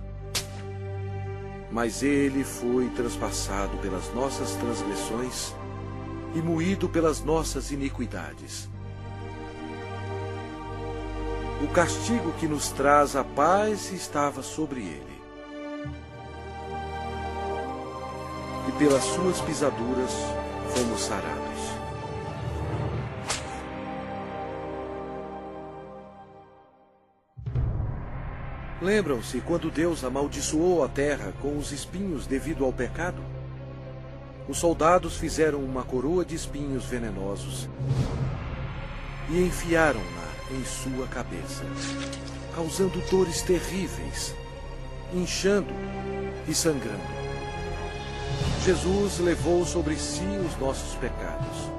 Mas ele foi transpassado pelas nossas transgressões e moído pelas nossas iniquidades. O castigo que nos traz a paz estava sobre ele. E pelas suas pisaduras fomos sarados. Lembram-se quando Deus amaldiçoou a terra com os espinhos devido ao pecado? Os soldados fizeram uma coroa de espinhos venenosos e enfiaram-na em sua cabeça, causando dores terríveis, inchando e sangrando. Jesus levou sobre si os nossos pecados.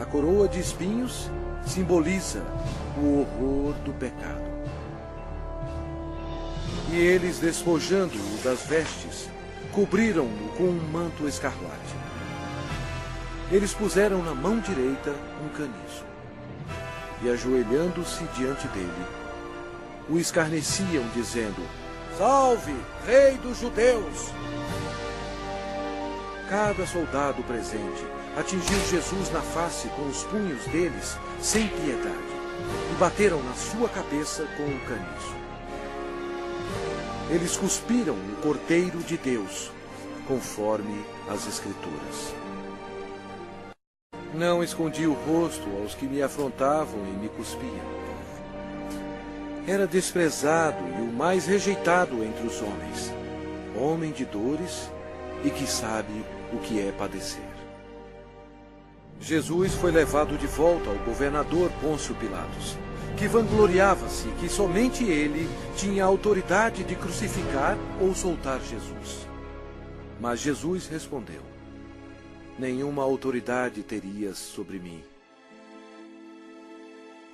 A coroa de espinhos simboliza o horror do pecado. E eles, despojando-o das vestes, cobriram-no com um manto escarlate. Eles puseram na mão direita um caniço, e ajoelhando-se diante dele, o escarneciam, dizendo: Salve, Rei dos Judeus! Cada soldado presente atingiu Jesus na face com os punhos deles, sem piedade, e bateram na sua cabeça com o caniço. Eles cuspiram o Cordeiro de Deus, conforme as Escrituras. Não escondi o rosto aos que me afrontavam e me cuspiam. Era desprezado e o mais rejeitado entre os homens, homem de dores e que sabe o que é padecer. Jesus foi levado de volta ao governador Pôncio Pilatos, que vangloriava-se que somente ele tinha autoridade de crucificar ou soltar Jesus. Mas Jesus respondeu: nenhuma autoridade terias sobre mim,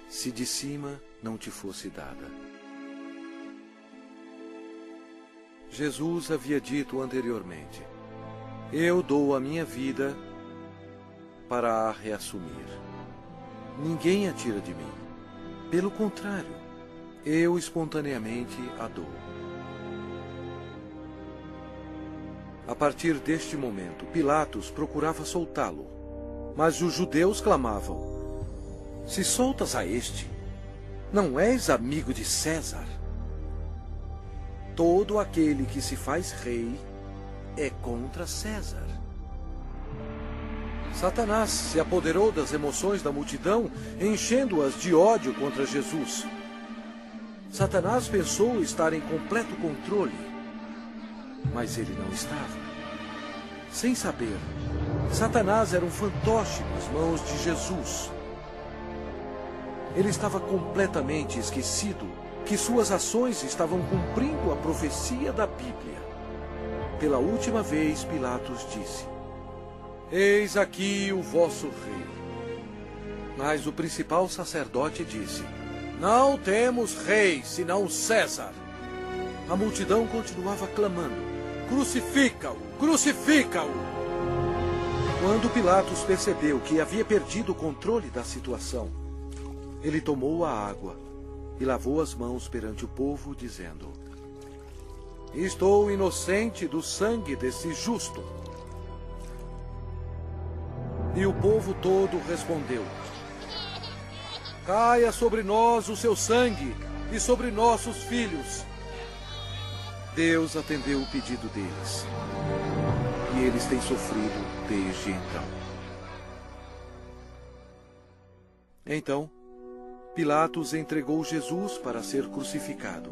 se de cima não te fosse dada. Jesus havia dito anteriormente: eu dou a minha vida para a reassumir. Ninguém a tira de mim. Pelo contrário, eu espontaneamente a dou. A partir deste momento, Pilatos procurava soltá-lo, mas os judeus clamavam: se soltas a este, não és amigo de César? Todo aquele que se faz rei é contra César. Satanás se apoderou das emoções da multidão, enchendo-as de ódio contra Jesus. Satanás pensou estar em completo controle, mas ele não estava. Sem saber, Satanás era um fantoche nas mãos de Jesus. Ele estava completamente esquecido que suas ações estavam cumprindo a profecia da Bíblia. Pela última vez, Pilatos disse: eis aqui o vosso rei. Mas o principal sacerdote disse: não temos rei, senão César. A multidão continuava clamando: crucifica-o, crucifica-o! Quando Pilatos percebeu que havia perdido o controle da situação, ele tomou a água e lavou as mãos perante o povo, dizendo: estou inocente do sangue desse justo. E o povo todo respondeu: caia sobre nós o seu sangue e sobre nossos filhos. Deus atendeu o pedido deles, e eles têm sofrido desde então. Então, Pilatos entregou Jesus para ser crucificado,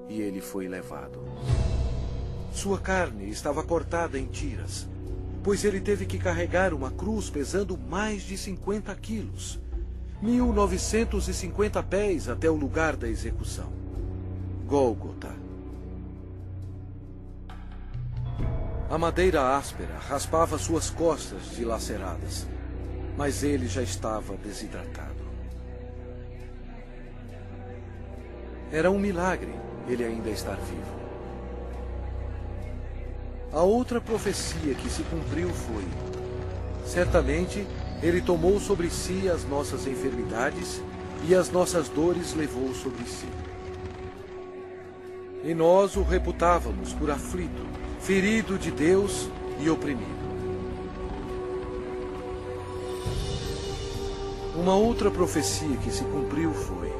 e ele foi levado. Sua carne estava cortada em tiras, pois ele teve que carregar uma cruz pesando mais de 50 quilos, 1950 pés até o lugar da execução, Gólgota. A madeira áspera raspava suas costas dilaceradas, mas ele já estava desidratado. Era um milagre ele ainda estar vivo. A outra profecia que se cumpriu foi: certamente ele tomou sobre si as nossas enfermidades e as nossas dores levou sobre si. E nós o reputávamos por aflito, ferido de Deus e oprimido. Uma outra profecia que se cumpriu foi: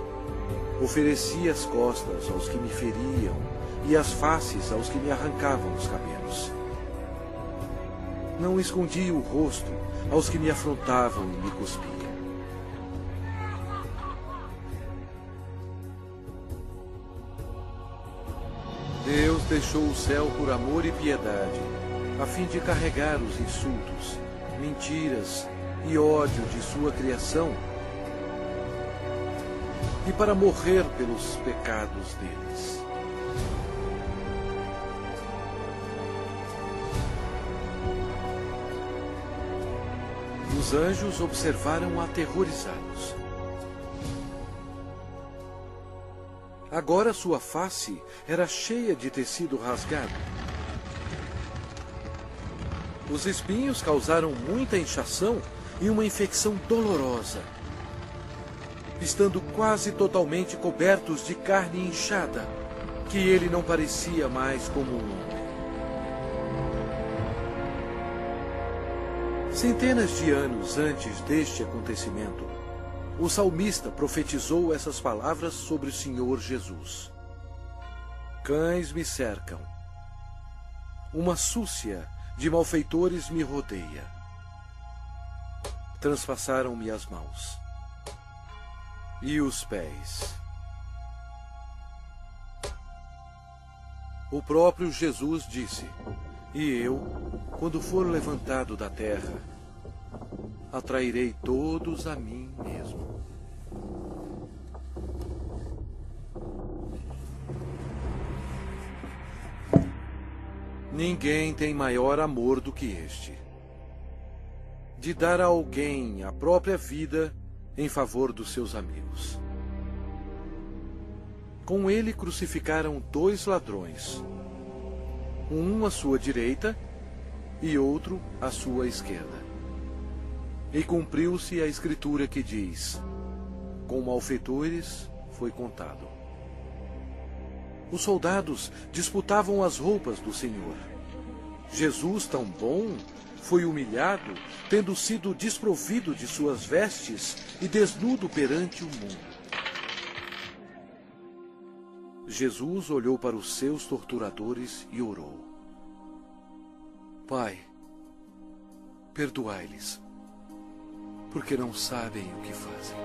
ofereci as costas aos que me feriam e as faces aos que me arrancavam os cabelos. Não escondi o rosto aos que me afrontavam e me cuspiam. Deus deixou o céu por amor e piedade, a fim de carregar os insultos, mentiras e ódio de sua criação, e para morrer pelos pecados deles. Os anjos observaram aterrorizados. Agora sua face era cheia de tecido rasgado. Os espinhos causaram muita inchação e uma infecção dolorosa, estando quase totalmente cobertos de carne inchada. que ele não parecia mais como um homem. Centenas de anos antes deste acontecimento, o salmista profetizou essas palavras sobre o Senhor Jesus. Cães me cercam. Uma súcia de malfeitores me rodeia. Transpassaram-me as mãos e os pés. O próprio Jesus disse: e eu, quando for levantado da terra, atrairei todos a mim mesmo. Ninguém tem maior amor do que este, de dar a alguém a própria vida em favor dos seus amigos. Com ele crucificaram 2 ladrões, um à sua direita e outro à sua esquerda. E cumpriu-se a escritura que diz: com malfeitores foi contado. Os soldados disputavam as roupas do Senhor. Jesus, tão bom, foi humilhado, tendo sido desprovido de suas vestes e desnudo perante o mundo. Jesus olhou para os seus torturadores e orou: Pai, perdoai-lhes, porque não sabem o que fazem.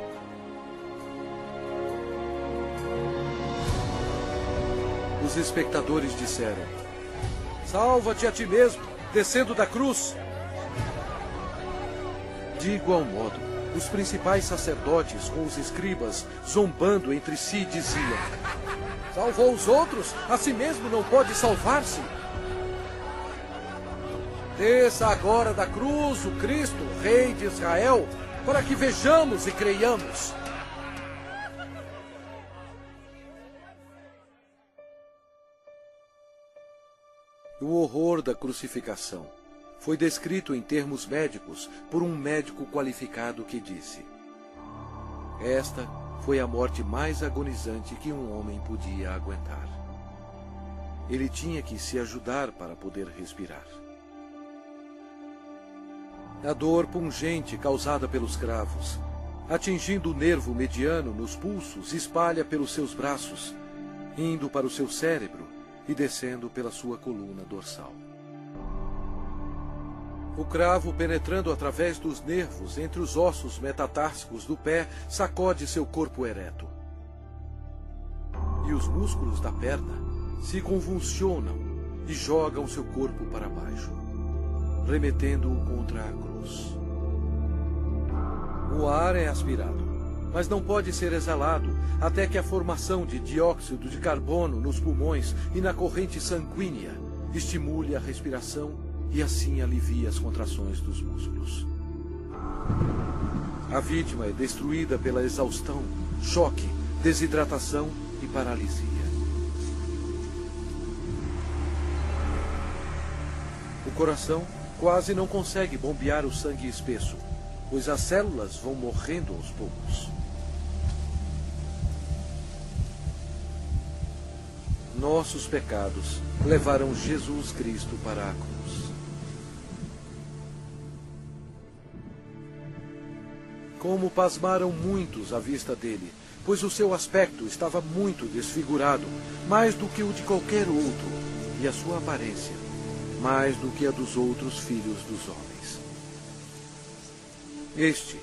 Os espectadores disseram: salva-te a ti mesmo, descendo da cruz. De igual modo, os principais sacerdotes com os escribas, zombando entre si, diziam: salvou os outros, a si mesmo não pode salvar-se. Desça agora da cruz o Cristo, Rei de Israel, para que vejamos e creiamos. O horror da crucificação foi descrito em termos médicos por um médico qualificado que disse: esta foi a morte mais agonizante que um homem podia aguentar. Ele tinha que se ajudar para poder respirar. A dor pungente causada pelos cravos, atingindo o nervo mediano nos pulsos, espalha pelos seus braços, indo para o seu cérebro e descendo pela sua coluna dorsal. O cravo, penetrando através dos nervos entre os ossos metatársicos do pé, sacode seu corpo ereto. E os músculos da perna se convulsionam e jogam seu corpo para baixo, remetendo-o contra a cruz. O ar é aspirado, mas não pode ser exalado até que a formação de dióxido de carbono nos pulmões e na corrente sanguínea estimule a respiração e assim alivie as contrações dos músculos. A vítima é destruída pela exaustão, choque, desidratação e paralisia. O coração quase não consegue bombear o sangue espesso, pois as células vão morrendo aos poucos. Nossos pecados levaram Jesus Cristo para a cruz. Como pasmaram muitos à vista dele, pois o seu aspecto estava muito desfigurado, mais do que o de qualquer outro, e a sua aparência, mais do que a dos outros filhos dos homens. Este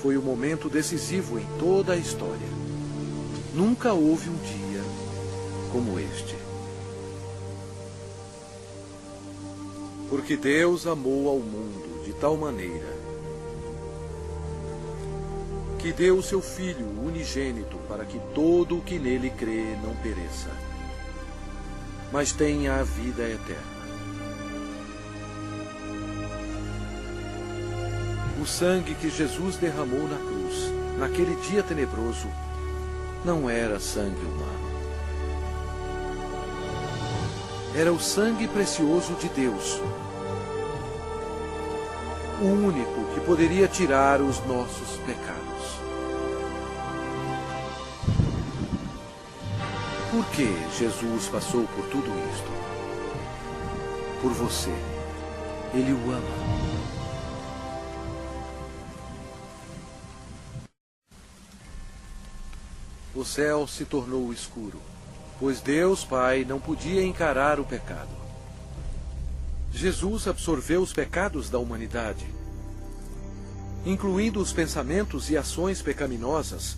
foi o momento decisivo em toda a história. Nunca houve um dia como este. Porque Deus amou ao mundo de tal maneira que deu o seu Filho unigênito para que todo o que nele crê não pereça, mas tenha a vida eterna. O sangue que Jesus derramou na cruz, naquele dia tenebroso, não era sangue humano. Era o sangue precioso de Deus, o único que poderia tirar os nossos pecados. Por que Jesus passou por tudo isto? Por você. Ele o ama. O céu se tornou escuro, pois Deus Pai não podia encarar o pecado. Jesus absorveu os pecados da humanidade, incluindo os pensamentos e ações pecaminosas,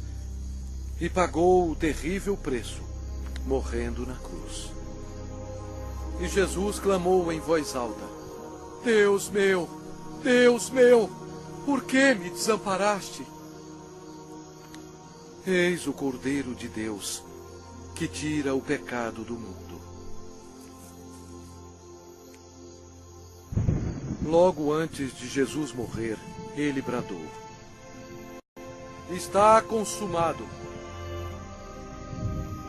e pagou o terrível preço, morrendo na cruz. E Jesus clamou em voz alta: Deus meu, por que me desamparaste? Eis o Cordeiro de Deus, que tira o pecado do mundo. Logo antes de Jesus morrer, ele bradou: Está consumado.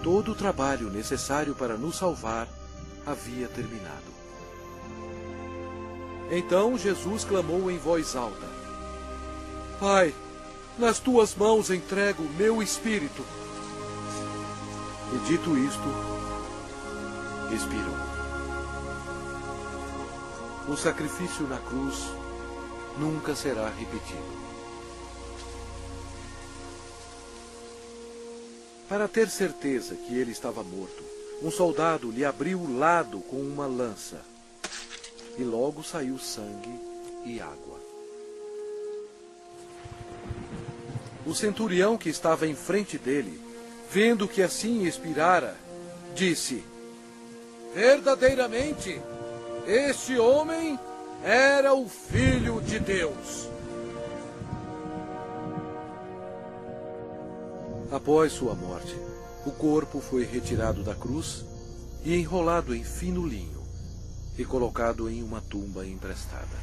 Todo o trabalho necessário para nos salvar havia terminado. Então Jesus clamou em voz alta: Pai, nas tuas mãos entrego o meu espírito. E dito isto, expirou. O sacrifício na cruz nunca será repetido. Para ter certeza que ele estava morto, um soldado lhe abriu o lado com uma lança, e logo saiu sangue e água. O centurião que estava em frente dele, vendo que assim expirara, disse: Verdadeiramente, este homem era o Filho de Deus. Após sua morte, o corpo foi retirado da cruz e enrolado em fino linho e colocado em uma tumba emprestada.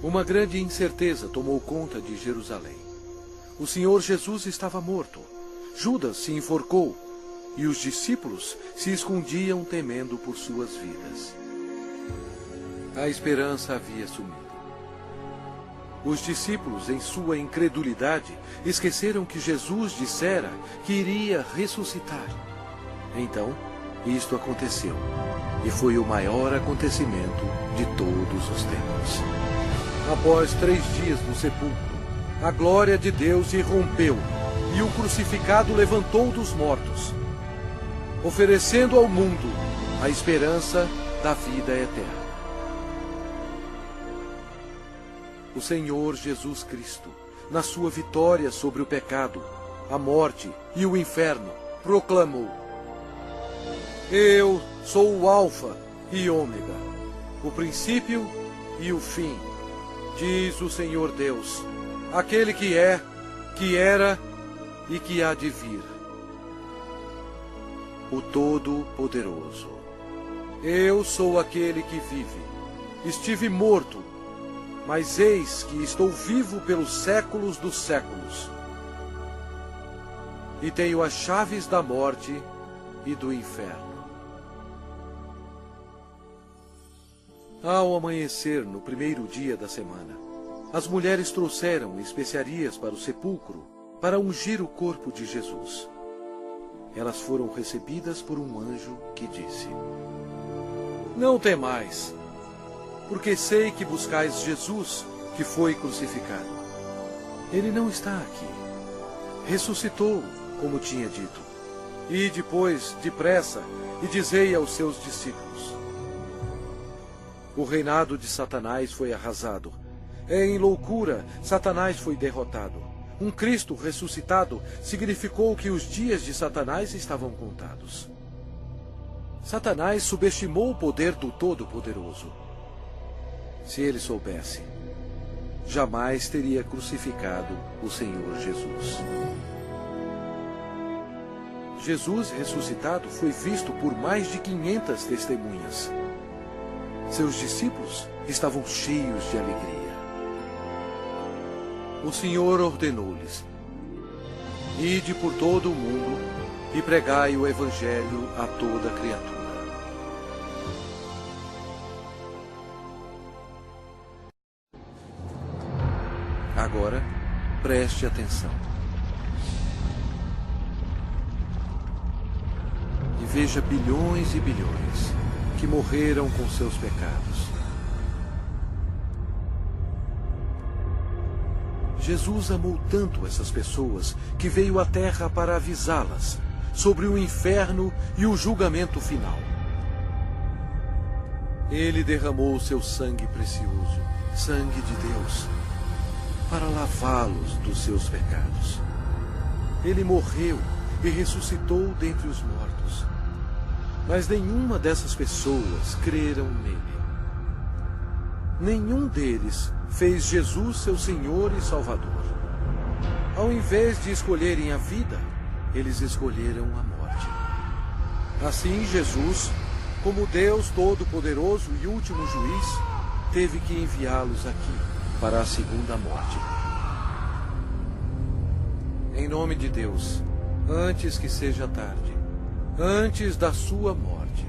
Uma grande incerteza tomou conta de Jerusalém. O Senhor Jesus estava morto. Judas se enforcou e os discípulos se escondiam temendo por suas vidas. A esperança havia sumido. Os discípulos, em sua incredulidade, esqueceram que Jesus dissera que iria ressuscitar. Então, isto aconteceu, e foi o maior acontecimento de todos os tempos. Após 3 dias no sepulcro, a glória de Deus irrompeu, e o crucificado levantou dos mortos, oferecendo ao mundo a esperança da vida eterna. O Senhor Jesus Cristo, na sua vitória sobre o pecado, a morte e o inferno, proclamou: Eu sou o Alfa e Ômega, o princípio e o fim, diz o Senhor Deus, aquele que é, que era e que há de vir, o Todo-Poderoso. Eu sou aquele que vive. Estive morto, mas eis que estou vivo pelos séculos dos séculos. E tenho as chaves da morte e do inferno. Ao amanhecer, no primeiro dia da semana, as mulheres trouxeram especiarias para o sepulcro para ungir o corpo de Jesus. Elas foram recebidas por um anjo que disse: Não temais, porque sei que buscais Jesus, que foi crucificado. Ele não está aqui. Ressuscitou, como tinha dito. E depois, depressa, e dizei aos seus discípulos: O reinado de Satanás foi arrasado. Em loucura, Satanás foi derrotado. Um Cristo ressuscitado significou que os dias de Satanás estavam contados. Satanás subestimou o poder do Todo-Poderoso. Se ele soubesse, jamais teria crucificado o Senhor Jesus. Jesus ressuscitado foi visto por mais de 500 testemunhas. Seus discípulos estavam cheios de alegria. O Senhor ordenou-lhes: Ide por todo o mundo e pregai o Evangelho a toda criatura. Agora, preste atenção. veja bilhões e bilhões que morreram com seus pecados. Jesus amou tanto essas pessoas que veio à Terra para avisá-las sobre o inferno e o julgamento final. Ele derramou seu sangue precioso, sangue de Deus, para lavá-los dos seus pecados. Ele morreu e ressuscitou dentre os mortos. Mas nenhuma dessas pessoas creram nele. Nenhum deles fez Jesus seu Senhor e Salvador. Ao invés de escolherem a vida, eles escolheram a morte. Assim, Jesus, como Deus Todo-Poderoso e último juiz, teve que enviá-los aqui para a segunda morte. Em nome de Deus, antes que seja tarde, antes da sua morte,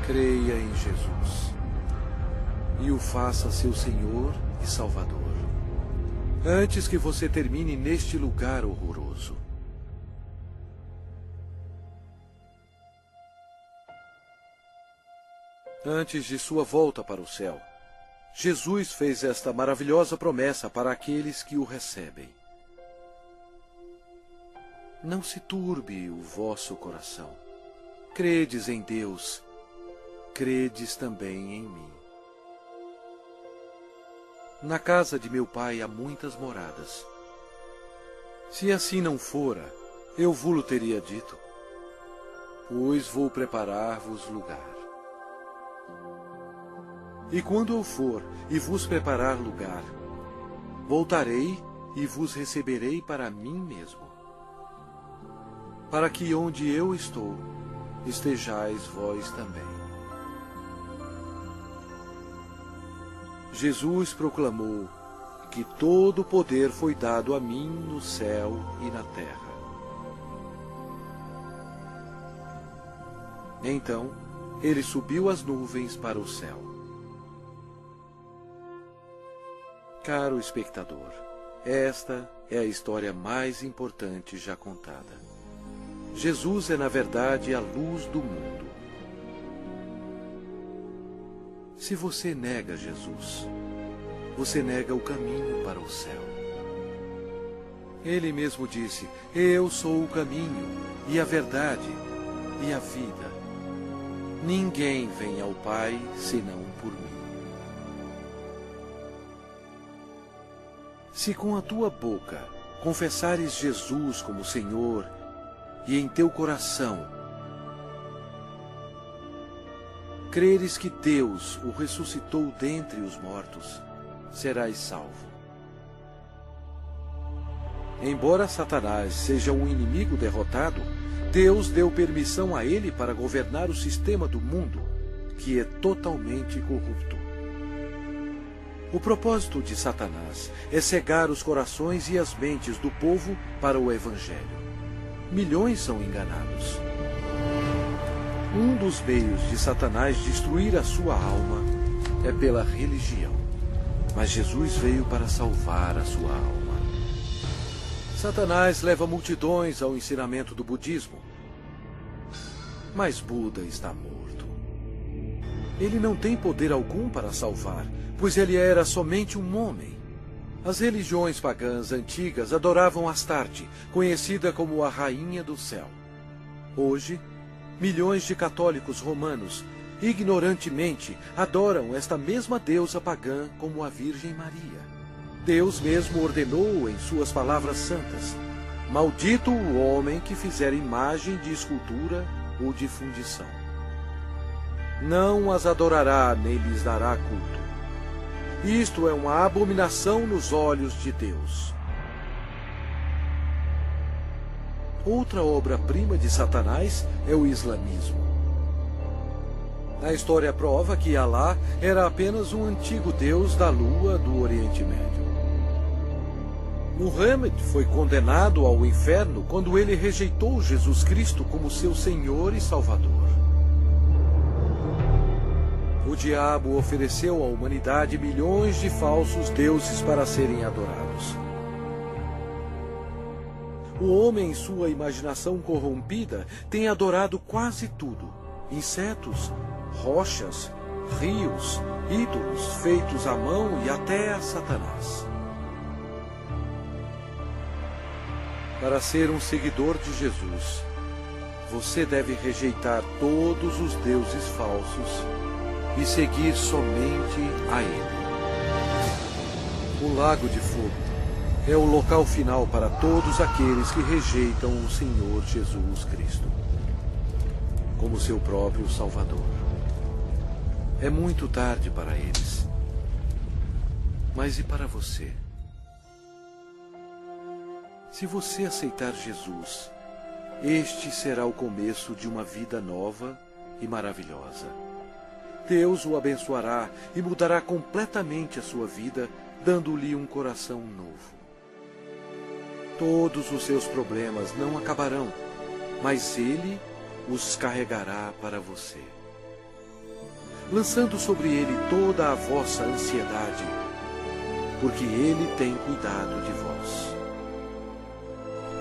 creia em Jesus e o faça seu Senhor e Salvador, antes que você termine neste lugar horroroso. Antes de sua volta para o céu, Jesus fez esta maravilhosa promessa para aqueles que o recebem. Não se turbe o vosso coração. Credes em Deus, credes também em mim. Na casa de meu Pai há muitas moradas. Se assim não fora, eu vou-lo teria dito, pois vou preparar-vos lugar. E quando eu for e vos preparar lugar, voltarei e vos receberei para mim mesmo, para que onde eu estou, estejais vós também. Jesus proclamou que todo o poder foi dado a mim no céu e na terra. Então, ele subiu às nuvens para o céu. Caro espectador, esta é a história mais importante já contada. Jesus é, na verdade, a luz do mundo. Se você nega Jesus, você nega o caminho para o céu. Ele mesmo disse: eu sou o caminho, e a verdade, e a vida. Ninguém vem ao Pai senão por mim. Se com a tua boca confessares Jesus como Senhor e em teu coração creres que Deus o ressuscitou dentre os mortos, serás salvo. Embora Satanás seja um inimigo derrotado, Deus deu permissão a ele para governar o sistema do mundo, que é totalmente corrupto. O propósito de Satanás é cegar os corações e as mentes do povo para o Evangelho. Milhões são enganados. Um dos meios de Satanás destruir a sua alma é pela religião. Mas Jesus veio para salvar a sua alma. Satanás leva multidões ao ensinamento do budismo. Mas Buda está morto. Ele não tem poder algum para salvar, pois ele era somente um homem. As religiões pagãs antigas adoravam Astarte, conhecida como a Rainha do Céu. Hoje, milhões de católicos romanos, ignorantemente, adoram esta mesma deusa pagã como a Virgem Maria. Deus mesmo ordenou em suas palavras santas: maldito o homem que fizer imagem de escultura ou de fundição. Não as adorará nem lhes dará culto. Isto é uma abominação nos olhos de Deus. Outra obra-prima de Satanás é o islamismo. A história prova que Alá era apenas um antigo deus da lua do Oriente Médio. Muhammad foi condenado ao inferno quando ele rejeitou Jesus Cristo como seu Senhor e Salvador. O diabo ofereceu à humanidade milhões de falsos deuses para serem adorados. O homem, em sua imaginação corrompida, tem adorado quase tudo: insetos, rochas, rios, ídolos feitos à mão e até a Satanás. Para ser um seguidor de Jesus, você deve rejeitar todos os deuses falsos e seguir somente a Ele. O Lago de Fogo é o local final para todos aqueles que rejeitam o Senhor Jesus Cristo como seu próprio Salvador. É muito tarde para eles. Mas e para você? Se você aceitar Jesus, este será o começo de uma vida nova e maravilhosa. Deus o abençoará e mudará completamente a sua vida, dando-lhe um coração novo. Todos os seus problemas não acabarão, mas Ele os carregará para você, lançando sobre Ele toda a vossa ansiedade, porque Ele tem cuidado de vós.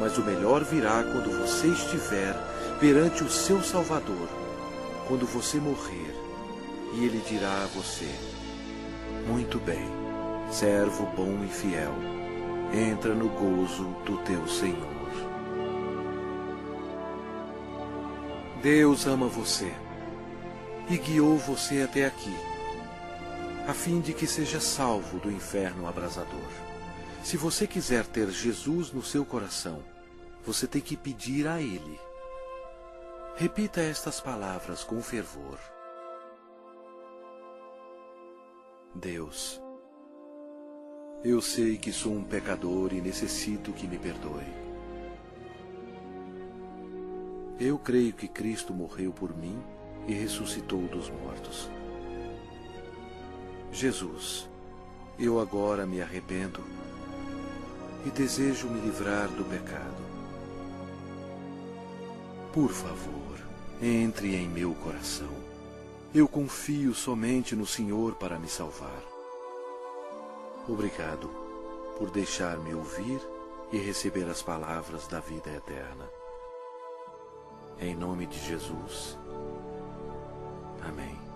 Mas o melhor virá quando você estiver perante o seu Salvador, quando você morrer, e Ele dirá a você: muito bem, servo bom e fiel, entra no gozo do teu Senhor. Deus ama você e guiou você até aqui, a fim de que seja salvo do inferno abrasador. Se você quiser ter Jesus no seu coração, você tem que pedir a Ele. Repita estas palavras com fervor. Deus, eu sei que sou um pecador e necessito que me perdoe. Eu creio que Cristo morreu por mim e ressuscitou dos mortos. Jesus, eu agora me arrependo e desejo me livrar do pecado. Por favor, entre em meu coração. Eu confio somente no Senhor para me salvar. Obrigado por deixar-me ouvir e receber as palavras da vida eterna. Em nome de Jesus. Amém.